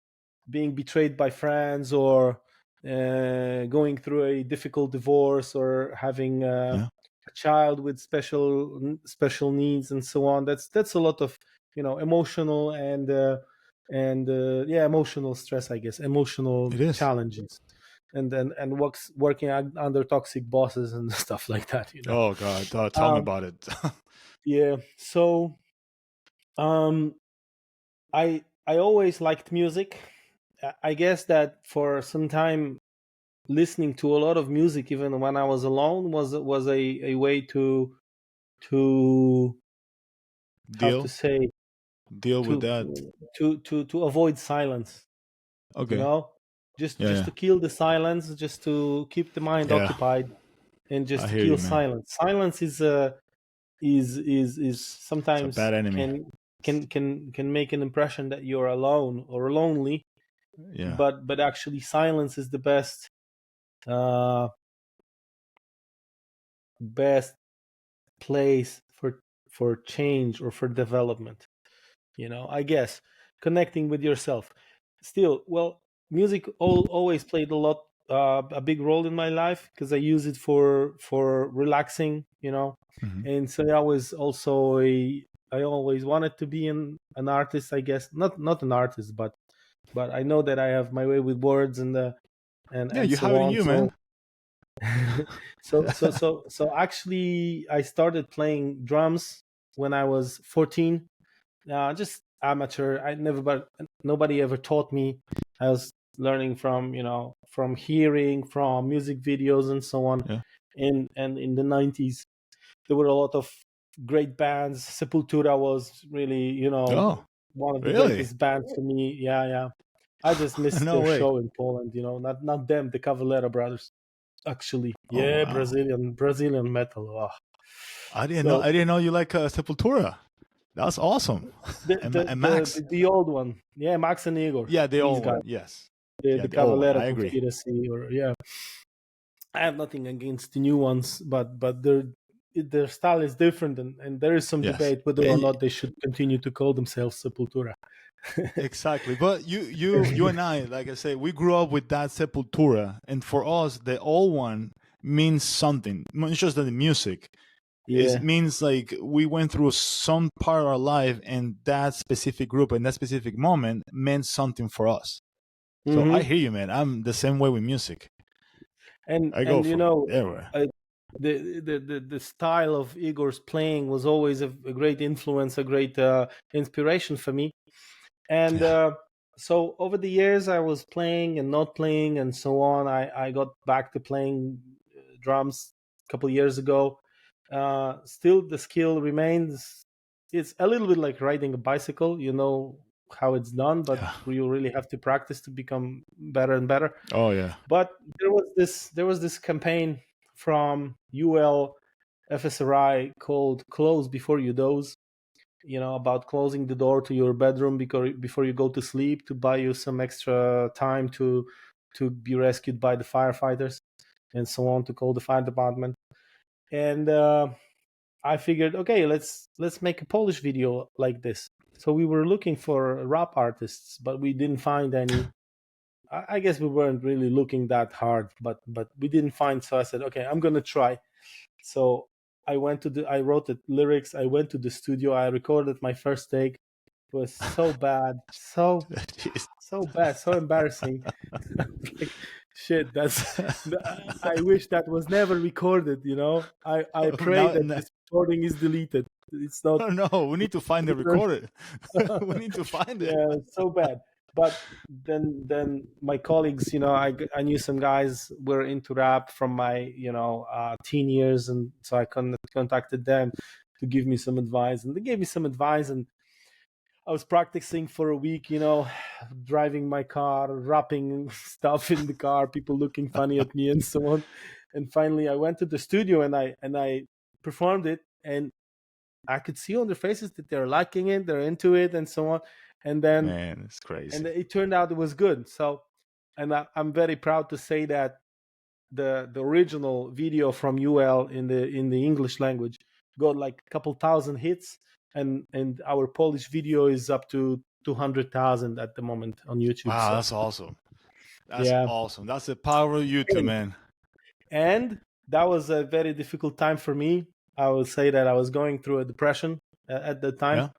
being betrayed by friends, or going through a difficult divorce, or having yeah. a child with special needs and so on, that's a lot of emotional and yeah, emotional stress, I guess, emotional It is. challenges, and working under toxic bosses and stuff like that. Oh God, tell me um about it. yeah, so um I always liked music. I guess that for some time, listening to a lot of music, even when I was alone, was a way to how to deal say deal with to that. to avoid silence. You Okay. know, just Yeah, just yeah, to kill the silence, just to keep the mind yeah. occupied, and I just to hear kill you, man. silence. Silence is It's a sometimes bad enemy. can make an impression that you're alone or lonely, Yeah. but actually silence is the uh best place for change or for development. I guess connecting with yourself. Still, well, music always played a big role in my life, because I use it for relaxing. Hmm. And so I always wanted to be an artist, I guess. Not an artist, but I know that I have my way with words Yeah, and you so have it in on. you, man. So so actually, I started playing drums when I was 14. Just amateur. I never, but nobody ever taught me. I was learning from hearing, from music videos, and so on. Yeah. And in the 90s, there were a lot of great bands. Sepultura was really, Oh, one of the really? greatest bands for me. Yeah, yeah. I just missed No their way. show in Poland. Not them, the Cavalera brothers. Actually, Oh yeah, wow. Brazilian metal. Oh. I didn't know. So I didn't know you like Sepultura. That's awesome. the the And the Max. the, the old one, yeah, Max and Igor, Yeah, the these old guys, one. Yes. the Yeah, the old one. Cavalera I agree. Conspiracy, or yeah. I have nothing against the new ones, but their style is different, and there is some Yes. debate whether or not they should continue to call themselves Sepultura. Exactly. But you and I, like I say, we grew up with that Sepultura, and for us, the old one means something. Not just the music. Yeah. It means like we went through some part of our life, and that specific group and that specific moment meant something for us. So I Hmm. hear you, man. I'm the same way with music. I go And you from know, everywhere. the style of Igor's playing was always a great influence, a great inspiration for me. And Yeah. so over the years, I was playing and not playing and so on. I got back to playing drums a couple of years ago. Still, the skill remains. It's a little bit like riding a bicycle. You know how it's done, but Yeah. you really have to practice to become better and better. Oh yeah. But there was this campaign from UL FSRI called "Close Before You Doze." About closing the door to your bedroom before you go to sleep, to buy you some extra time to be rescued by the firefighters and so on, to call the fire department. And I figured, okay, let's make a Polish video like this. So we were looking for rap artists, but we didn't find any. I guess we weren't really looking that hard, but we didn't find. So I said, okay, I'm gonna try. So I wrote the lyrics. I went to the studio. I recorded my first take. It was so bad, Jeez. so bad, so embarrassing. Like, shit. I wish that was never recorded. I pray now, that now, this recording is deleted. It's not. no, no, we need to find the recorder. We need to find it. Yeah, so bad. But then my colleagues, I knew some guys were into rap from my teen years, and so I contacted them to give me some advice, and they gave me some advice, and I was practicing for a week, driving my car, rapping stuff in the car, people looking funny at me and so on. And finally I went to the studio and I performed it, and I could see on their faces that they're liking it, they're into it, and so on. And then Man, it's and crazy. it turned out it was good. So, and I'm very proud to say that the original video from UL in the English language got like a couple thousand hits, and our Polish video is up to 200,000 at the moment on YouTube. Wow, So that's awesome. That's yeah, awesome. That's the power of YouTube, man. and that was a very difficult time for me. I would say that I was going through a depression at the time, Yeah.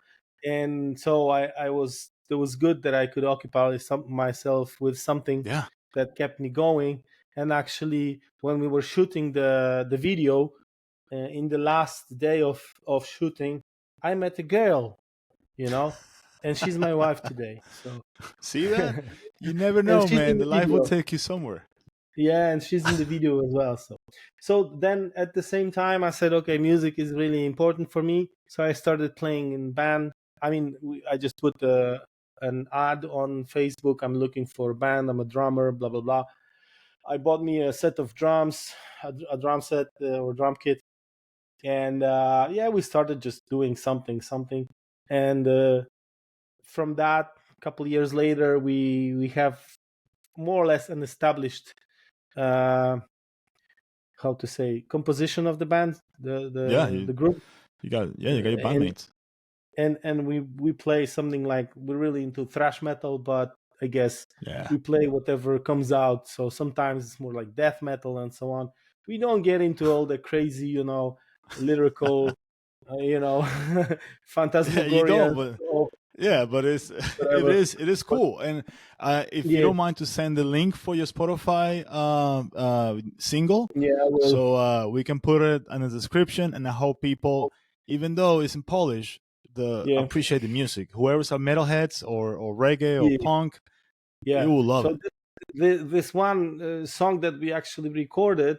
and so I was. It was good that I could occupy myself with something Yeah. that kept me going. And actually, when we were shooting the video, in the last day of shooting, I met a girl, and she's my wife today. So See that? You never and know, she's in man. the The life will video. take you somewhere. Yeah, and she's in the video as well. So then at the same time, I said, okay, music is really important for me. So I started playing in band. I mean, I just put an ad on Facebook. I'm looking for a band. I'm a drummer. Blah blah blah. I bought me a set of drums, a drum set or drum kit, and yeah, we started just doing something. And from that, a couple of years later, we have more or less an established uh, how to say, composition of the band, the Yeah, the, the group, you got your and bandmates. and we play something like, we're really into thrash metal, but I guess Yeah. we play whatever comes out. So sometimes it's more like death metal and so on. We don't get into all the crazy, lyrical, Yeah, you phantasmagoria don't, but of yeah, but it's whatever. it is But cool. And if you yeah, don't mind to send the link for your Spotify single, yeah, I will. so we can put it in the description, and I hope people, even though it's in Polish, the Yeah, appreciate the music. Whoever's a metalheads or reggae or yeah, punk, yeah. you will love So it. this one song that we actually recorded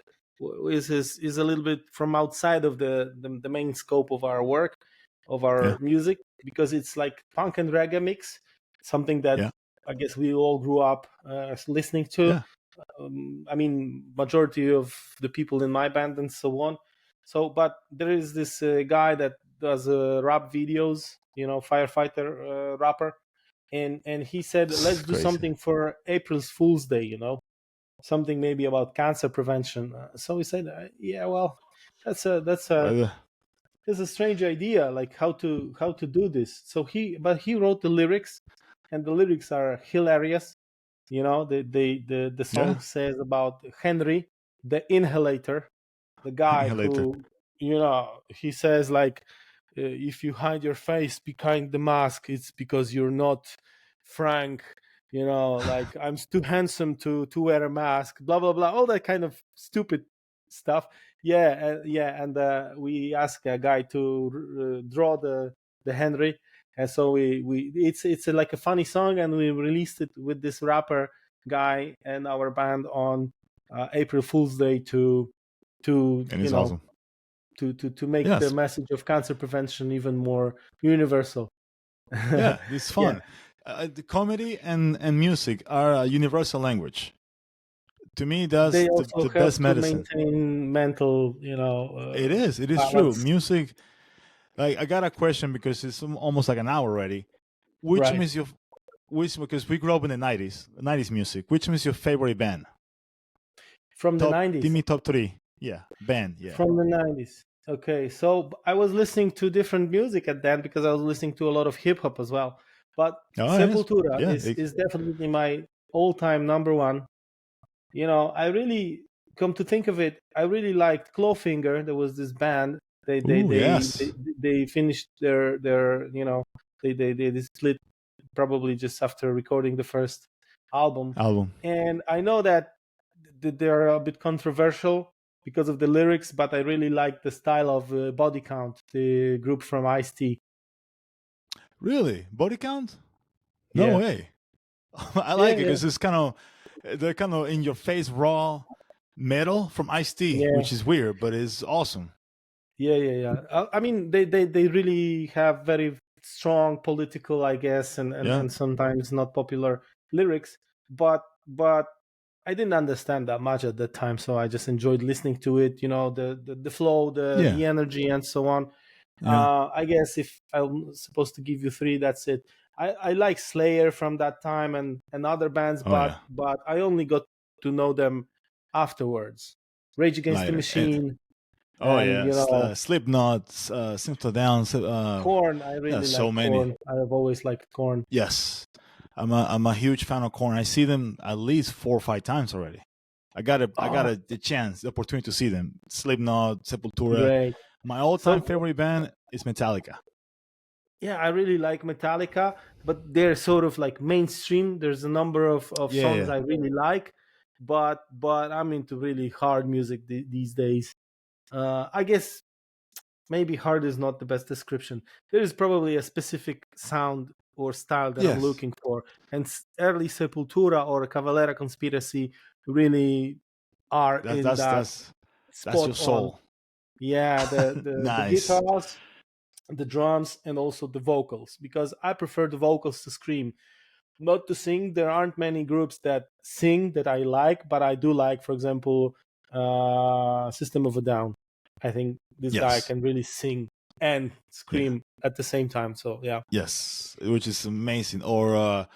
is a little bit from outside of the main scope of our work, of Yeah, our music, because it's like punk and reggae mix, something that yeah, I guess we all grew up listening to. yeah. I mean, majority of the people in my band and so on. So, but there is this guy that does rap videos, firefighter rapper, and he said, let's It's do crazy. something for April's Fool's Day. something maybe about cancer prevention. So we said, yeah, well, that's a Well, it's a strange idea, like how to do this. So he wrote the lyrics, and the lyrics are hilarious. You know, the yeah, song says about Henry, the inhalator, the guy later. who, he says like, if you hide your face behind the mask, it's because you're not Frank. Like, I'm too handsome to wear a mask. Blah blah blah. All that kind of stupid stuff. Yeah, yeah. And we asked a guy to draw the Henry, and so we it's like a funny song, and we released it with this rapper guy and our band on April Fool's Day to And it's awesome. to make the Yes, message of cancer prevention even more universal. yeah, it's Yeah, fun. The comedy and music are a universal language. To me, that's they also the help best to medicine. maintain mental, It is. It is true. balance. Music. Like, I got a question because it's almost like an hour already. Which Right. is your which because we grew up in the '90s music. Which is your favorite band? From the Top. Give 90s. me top three. Yeah, band. Yeah. From the 90s. Okay, so I was listening to different music at then because I was listening to a lot of hip hop as well. But Oh, yes. Sepultura Yeah. is definitely my all-time number one. I really, come to think of it, I really liked Clawfinger. There was this band. They they Ooh, they yes. they, they finished their they split probably just after recording the first album. Album. And I know that they're a bit controversial because of the lyrics, but I really like the style of Body Count, the group from Ice-T. Really? Body Count? No Yeah, way. I yeah, like it yeah, because it's kind of they're kind of in your face raw metal from Ice-T, yeah, which is weird, but it's awesome. yeah. I mean, they really have very strong political, I guess, Yeah. and sometimes not popular lyrics, but I didn't understand that much at that time, so I just enjoyed listening to it. The flow, Yeah. the energy, and so on. Yeah. I guess if I'm supposed to give you three, that's it. I like Slayer from that time and other bands, Oh but yeah. but I only got to know them afterwards. Rage Against the Later. Machine Oh and yes. Slipknot, System of a Down. Corn. I Yeah, really so like many. Corn. I've always liked Corn. Yes, I'm a huge fan of Korn. I see them at least 4 or 5 times already. I got Oh, the chance, the opportunity to see them. Slipknot, Sepultura. great. My all-time So favorite band is Metallica. yeah, I really like Metallica, but they're sort of like mainstream. There's a number of Yeah, songs yeah. I really like, but I'm into really hard music these days. I guess maybe hard is not the best description. There is probably a specific sound or style that I'm Yes. looking for, and early Sepultura or Cavalera Conspiracy really are That's in that's that that's that's spot your on. soul. Yeah, the Nice. guitars, the drums, and also the vocals, because I prefer the vocals to scream, not to sing. There aren't many groups that sing that I like, but I do like, for example, System of a Down. I think this guy Yes. can really sing and Yeah. scream at the same time. So yeah. Yes. Which is amazing. Or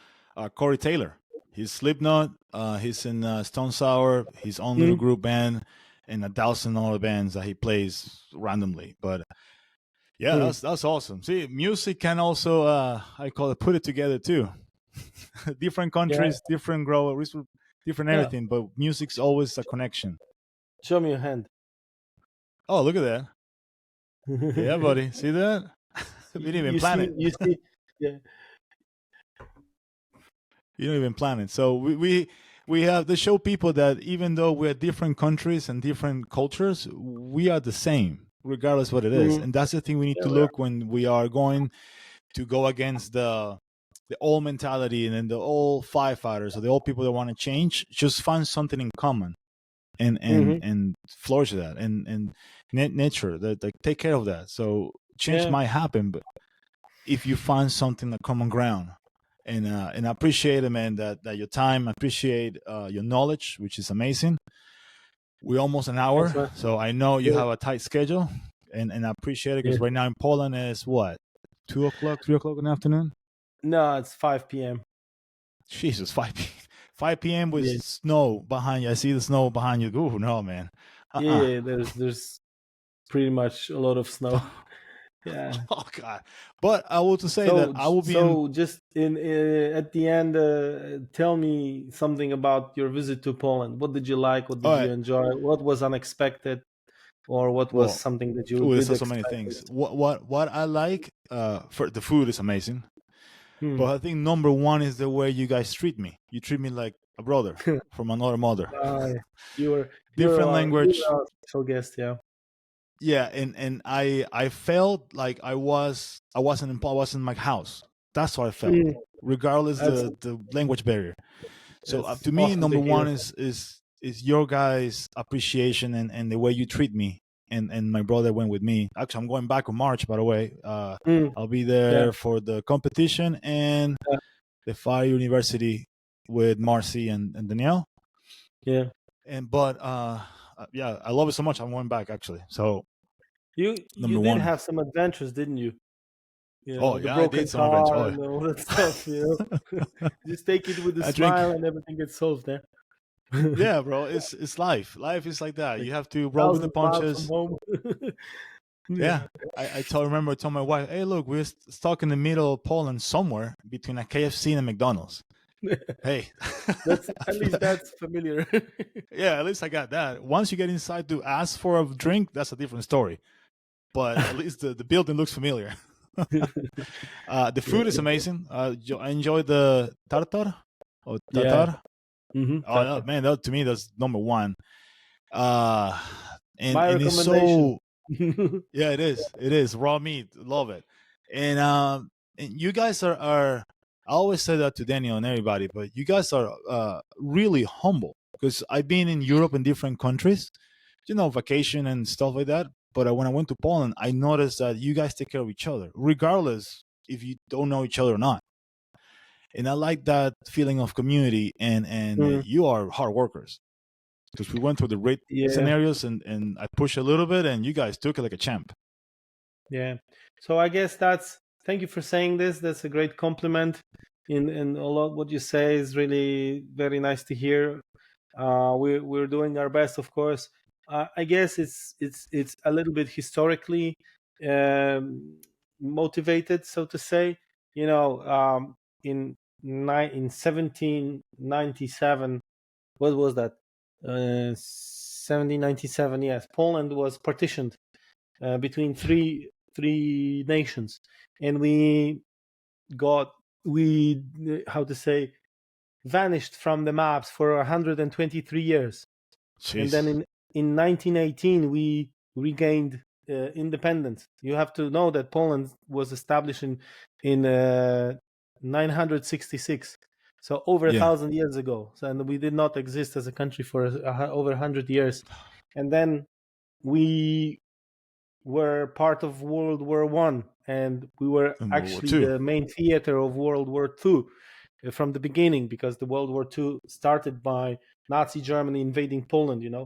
Corey Taylor. He's Slipknot. He's in Stone Sour. His own little Mm, group band, and 1,000 other bands that he plays randomly. But yeah, mm. that's awesome. See, music can also I call it put it together too. Different Yeah, countries, different growers, different yeah. everything, but music's always a connection. Show me your hand. Oh, look at that. Yeah, buddy. See that? We didn't even You plan see, it. you see. Yeah. You don't even plan it. So we have to show people that even though we're different countries and different cultures, we are the same, regardless what it is. Mhm. And that's the thing we need Yeah, to we are. look when we are going to go against the old mentality and then the old firefighters or the old people that want to change. Just find something in common and Mhm. and flourish that and nature that like take care of that. So change Yeah, might happen, but if you find something like common ground and I appreciate it, man, that your time. I appreciate your knowledge, which is amazing. We're almost an thanks, hour, man. so I know you Yeah, have a tight schedule, and I appreciate it yeah. because right now in Poland is what 2 o'clock, 3 o'clock in the afternoon. No, it's 5 p.m. Jesus, 5 5 p.m. with Yeah. snow behind you. I see the snow behind you. Ooh, no, man. Yeah, there's pretty much a lot of snow. Yeah. Oh God. But I will to say that So I will be in. so just in at the end, tell me something about your visit to Poland. What did you like? What All did you right. enjoy? What was unexpected, or what was Well, something that you there's did so many expect? things. What I like, for the food is amazing. Hmm. But I think number one is the way you guys treat me. You treat me like a brother from another mother. Uh, you were Different you language. were our special guest, yeah. Yeah, and I felt like I wasn't in my house. That's how I felt, Hmm. regardless That's the language barrier. So that's to me, awesome to number one hear. is your guys' appreciation and the way you treat me. And my brother went with me. Actually, I'm going back in March, by the way. Hmm. I'll be Yeah, there for the competition and the Fire University with Marcy and Danielle. yeah. And but yeah, I love it so much. I'm going back actually. So You number did one. have some adventures, didn't you? Oh The yeah, I broken did some adventure. car Oh, and all that stuff. Just take it with a I drink. smile, and everything gets solved there. Yeah, bro. It's life. Life is like that. Like You have to roll with the 1,000 miles from punches. home. Yeah. Yeah. I told my wife, hey, look, we're stuck in the middle of Poland somewhere between a KFC and a McDonald's. Hey. That's at least that's familiar. Yeah, at least I got that. Once you get inside to ask for a drink, that's a different story. But at least the building looks familiar. The food is amazing. I enjoy the tartar or Yeah. tatar. Oh Tata. man, that to me that's number one. Uh, My and it's recommendation. so yeah, it is. It is raw meat. Love it. And you guys are. I always say that to Daniel and everybody, but you guys are really humble because I've been in Europe in different countries, vacation and stuff like that. But when I went to Poland, I noticed that you guys take care of each other, regardless if you don't know each other or not. And I like that feeling of community. And Mm, you are hard workers because we went through the great yeah. scenarios, and I pushed a little bit, and you guys took it like a champ. Yeah. So I guess that's thank you for saying this. That's a great compliment. In a lot what you say is really very nice to hear. We're doing our best, of course. I guess it's a little bit historically motivated, so to say. In 1797, what was that? 1797. Yes, Poland was partitioned between three nations, and we how to say vanished from the maps for 123 years, and then Jeez. in 1918 we regained independence. You have to know that Poland was established in 966, so over a Yeah. thousand years ago. So, and we did not exist as a country for over 100 years, and then we were part of World War One, and we were In World War actually Two. the main theater of World War Two from the beginning, because the World War Two started by Nazi Germany invading Poland. Yeah.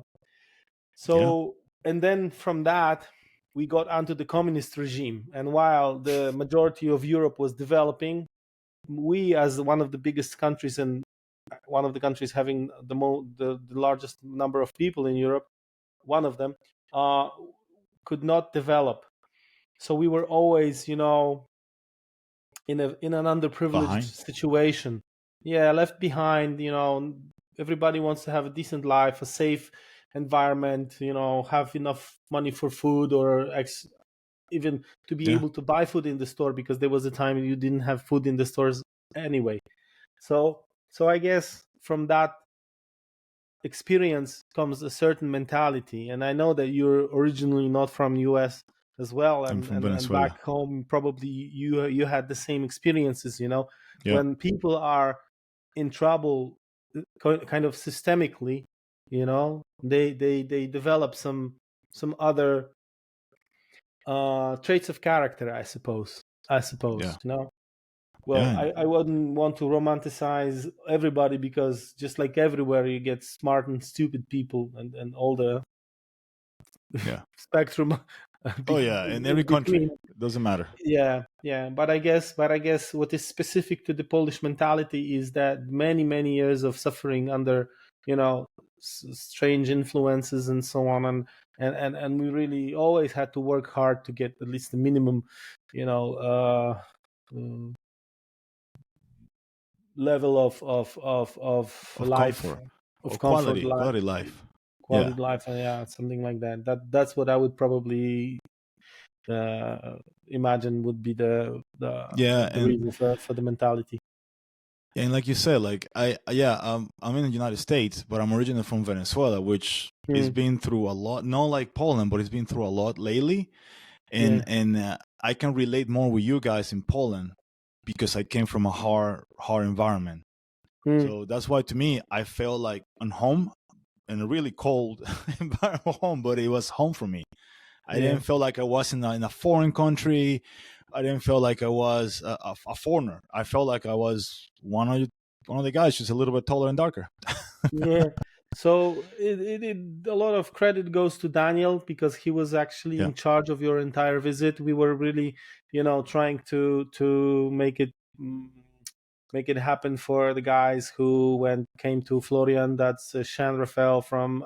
So, and then from that we got onto the communist regime, and while the majority of Europe was developing, we, as one of the biggest countries and one of the countries having the largest number of people in Europe, one of them, uh, could not develop. So we were always, in an underprivileged Behind. situation. Yeah, left behind. Everybody wants to have a decent life, a safe environment. Have enough money for food, or even to be Yeah. able to buy food in the store, because there was a time you didn't have food in the stores anyway. So I guess from that experience comes a certain mentality, and I know that you're originally not from US as well, I'm and from and back Venezuela. home probably you had the same experiences. Yeah. When people are in trouble, kind of systemically, they develop some other traits of character, I suppose. Yeah. Well, Yeah. I wouldn't want to romanticize everybody, because just like everywhere, you get smart and stupid people, and all the Yeah. spectrum Oh yeah, in every in country, between. it doesn't matter. Yeah. But I guess what is specific to the Polish mentality is that many years of suffering under, you know, strange influences and so on, and we really always had to work hard to get at least the minimum, you know, uh, level of Of life, comfort of or comfort, quality life. quality Yeah, life, and yeah, something like that. That's what I would probably imagine would be yeah, the reason for the mentality. and like you said, like yeah, I'm in the United States, but I'm originally from Venezuela, which is Mm, been through a lot. Not like Poland, but it's been through a lot lately. yeah. And I can relate more with you guys in Poland because I came from a hard environment. Mm, So that's why to me I felt like on home in a really cold environment home, but it was home for me. I yeah. didn't feel like I was in a foreign country. I didn't feel like I was a foreigner. I felt like I was one of the guys, just a little bit taller and darker. Yeah. So a lot of credit goes to Daniel because he was actually Yeah, in charge of your entire visit. We were really, trying to make it happen for the guys who came to Florian. That's Shan Rafael from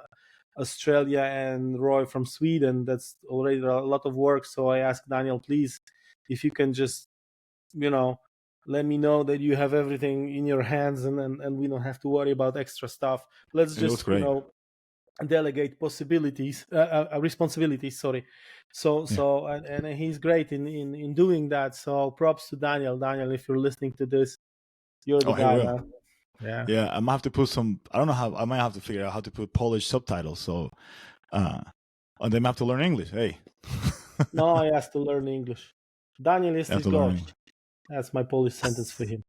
Australia and Roy from Sweden. That's already a lot of work. So I asked Daniel, please, if you can just, you know, let me know that you have everything in your hands, and we don't have to worry about extra stuff. Let's it was just, great. delegate responsibilities. Sorry. Yeah. And he's great in doing that. So props to Daniel. Daniel, if you're listening to this, you're the Oh, he guy, will. man. Yeah. Yeah, I might have to put some. I don't know how. I might have to figure out how to put Polish subtitles. So, uh, and they might have to learn English. Hey, No, he has to learn English. Daniel, I have jesteś to learn gość. English. That's my Polish sentence for him.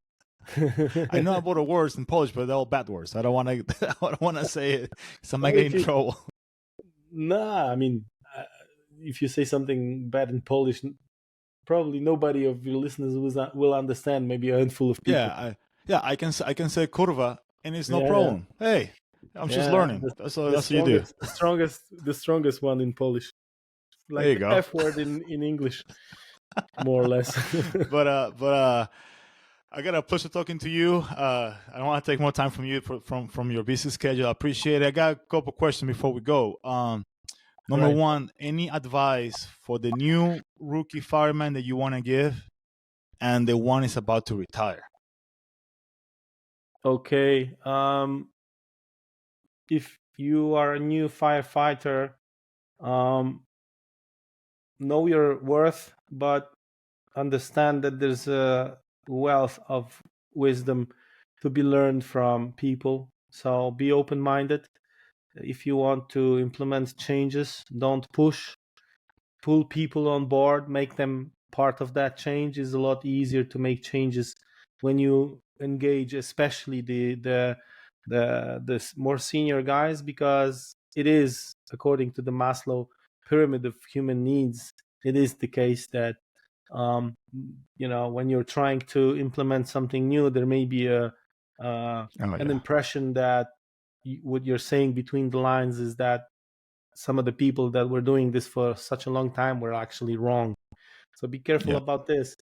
I know about the words in Polish, but they're all bad words. I don't want to. I don't want to say it, so I might Well, get if in you trouble. Nah, I mean, if you say something bad in Polish, probably nobody of your listeners will understand. Maybe a handful of Yeah, people. I can say kurva, and it's no Yeah, problem. Hey, I'm just yeah. learning. The That's what you do. the strongest one in Polish, There like you the go. F word in English, more or less. But I got a pleasure talking to you. I don't want to take more time from you from your busy schedule. I appreciate it. I got a couple questions before we go. Number Right. one, any advice for the new rookie fireman that you want to give, and the one is about to retire? Okay. If you are a new firefighter, um, know your worth, but understand that there's a wealth of wisdom to be learned from people. So be open minded. If you want to implement changes, don't pull people on board, make them part of that change. Is a lot easier to make changes when you engage, especially the more senior guys, because it is, according to the Maslow pyramid of human needs, it is the case that um, when you're trying to implement something new, there may be Oh an yeah, impression that what you're saying between the lines is that some of the people that were doing this for such a long time were actually wrong. So be careful yeah, about this.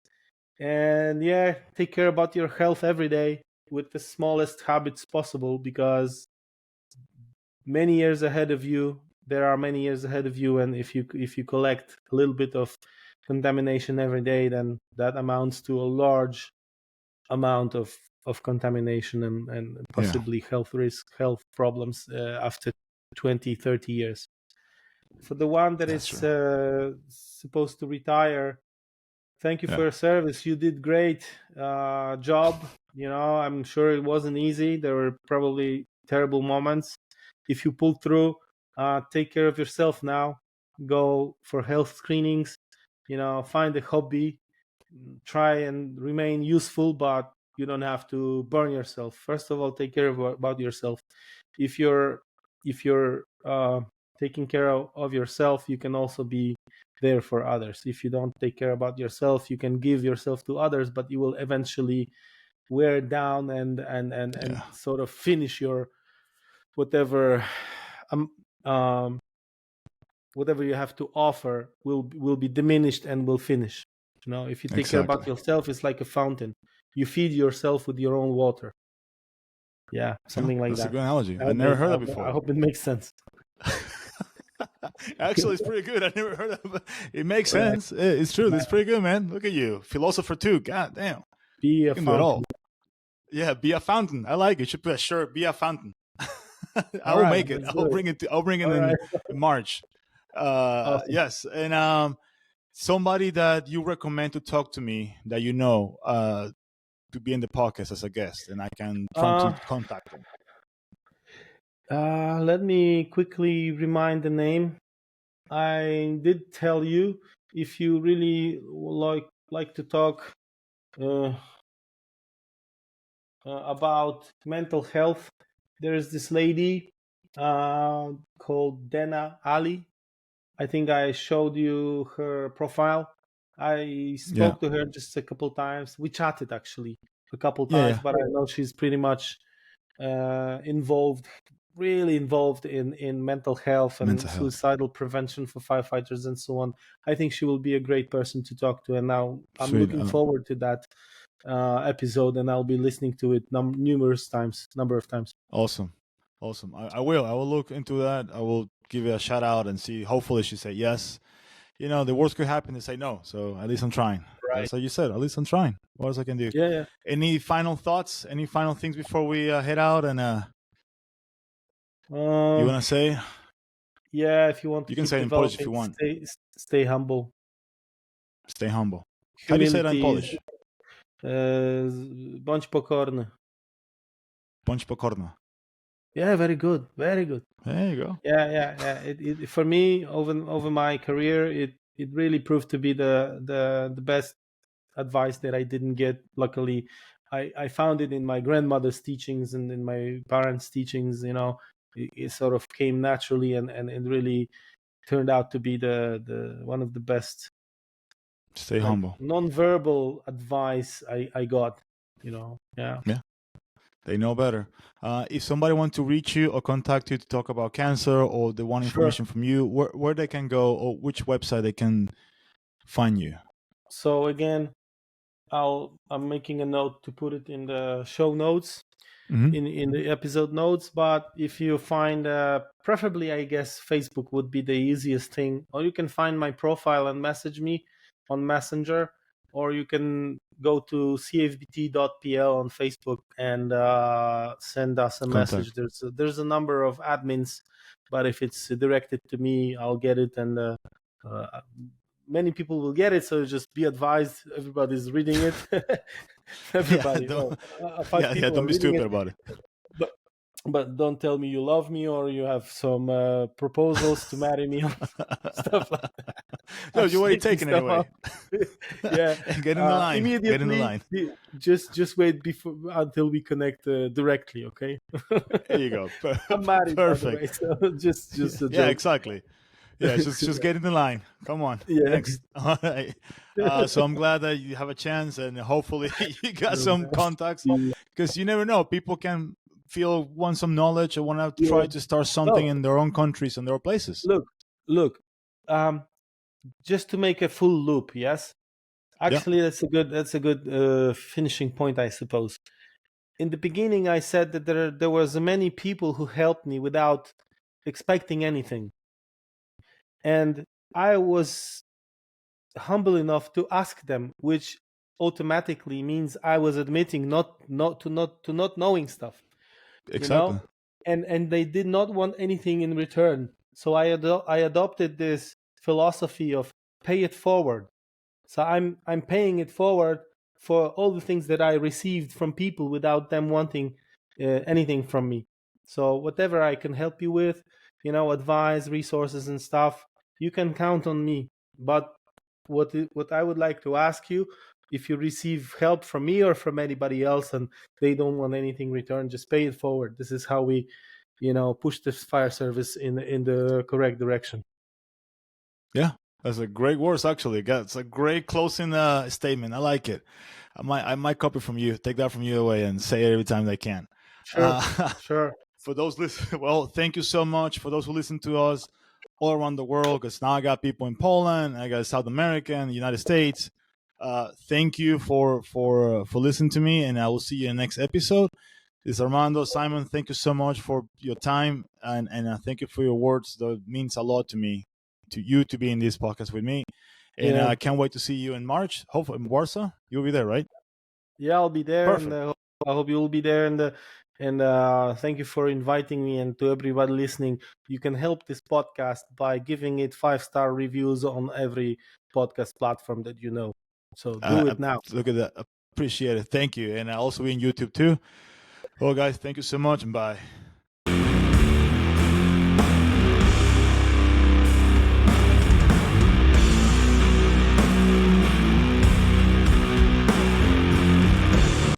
And yeah, take care about your health every day with the smallest habits possible, because many years ahead of you, there are many years ahead of you, and if you collect a little bit of contamination every day, then that amounts to a large amount of contamination, and yeah. possibly health problems after 20-30 years. For the one that That's is true. supposed to retire, thank you for Yeah, your service. You did great job. I'm sure it wasn't easy. There were probably terrible moments. If you pulled through, take care of yourself now. Go for health screenings. Find a hobby. Try and remain useful, but you don't have to burn yourself. First of all, take care about yourself. If you're taking care of yourself, you can also be there for others. If you don't take care about yourself, you can give yourself to others, but you will eventually wear down and yeah, sort of finish your whatever um, um, whatever you have to offer will be diminished and will finish. If you take care about Exactly. yourself, it's like a fountain. You feed yourself with your own water. Yeah, something like That's a that. good analogy. I hope never it- heard I that hope I before. hope it makes sense. Actually, it's pretty good. I never heard of it. It makes Right. sense. It's true. It's pretty good, man. Look at you. Philosopher too. God damn. Be You a can do it all. fountain. Yeah, be a fountain. I like it. You should put a shirt, be a fountain. I All will right, make it. let's I'll do it. bring it I'll bring it All in right. March. Awesome. Yes. And somebody that you recommend to talk to me that to be in the podcast as a guest, and I can try to contact them. Let me quickly remind the name. I did tell you, if you really like to talk about mental health, there is this lady called Dana Ali. I think I showed you her profile. I spoke to her just a couple times. We chatted actually a couple times, Yeah. but I know she's pretty much really involved in mental health and Mental health. suicidal prevention for firefighters and so on. I think she will be a great person to talk to, and now I'm Sweet. looking forward to that episode, and I'll be listening to it number of times. Awesome. I will look into that. I will give you a shout out and see. Hopefully she say yes. The worst could happen is say no. So at least I'm trying. Right. That's how you said. At least I'm trying. What else I can do? Yeah. Any final thoughts? Any final things before we head out? And you want to say? Yeah, if you want to You can keep say it in Polish if you developing, want. stay humble. Stay humble. How do you say that in Polish? Bądź pokorny. Bądź pokorna. Yeah, very good. Very good. There you go. Yeah. It for me, over my career, it really proved to be the best advice that I didn't get. Luckily, I found it in my grandmother's teachings and in my parents' teachings. It sort of came naturally, and it really turned out to be the one of the best. Stay humble. Non-verbal advice I got. Yeah. They know better. If somebody wants to reach you or contact you to talk about cancer, or they want information from you, where they can go, or which website they can find you. So again, I'm making a note to put it in the show notes, in the episode notes. But if you find, preferably, I guess Facebook would be the easiest thing. Or you can find my profile and message me on Messenger, or you can go to cfbt.pl on Facebook and send us a message. There's a number of admins, but if it's directed to me, I'll get it, and many people will get it, so just be advised, everybody's reading it. Everybody. Don't be stupid about it. But don't tell me you love me or you have some proposals to marry me or stuff like that. No, you already taken anyway. Yeah. Get in the line. Immediately, Get in the line. Just wait until we connect directly, okay? There you go. I'm married, Perfect. by the way, so just a joke. Yeah, exactly. Yeah, just get in the line. Come on. Yeah. Next. All right. So I'm glad that you have a chance, and hopefully you got some contacts, because you never know. People can want some knowledge or want to try to start something in their own countries and their own places. Look. Just to make a full loop, yes. Actually, that's a good finishing point, I suppose. In the beginning, I said that there was many people who helped me without expecting anything. And I was humble enough to ask them, which automatically means I was admitting not knowing stuff. Exactly. And they did not want anything in return. So I adopted this philosophy of pay it forward. So I'm paying it forward for all the things that I received from people without them wanting anything from me. So whatever I can help you with, advice, resources and stuff, you can count on me. But what I would like to ask you, if you receive help from me or from anybody else and they don't want anything returned, just pay it forward. This is how we, push this fire service in the correct direction. Yeah, that's a great words. Actually, it's a great closing statement. I like it. I might copy from you, take that from you away, and say it every time I can. Sure. For those listening, well, thank you so much. For those who listen to us, all around the world, because now I got people in Poland, I got South America, and the United States. Thank you for listening to me, and I will see you in the next episode. This is Armando. Simon, thank you so much for your time, and thank you for your words. That means a lot to me, to you, to be in this podcast with me. And I can't wait to see you in March. Hopefully in Warsaw. You'll be there, right? Yeah, I'll be there. Perfect. And I hope you'll be there. And thank you for inviting me. And to everybody listening, you can help this podcast by giving it 5-star reviews on every podcast platform that you know. So do it now. Look at that. Appreciate it. Thank you. And also in YouTube too. Well, guys, thank you so much, and bye.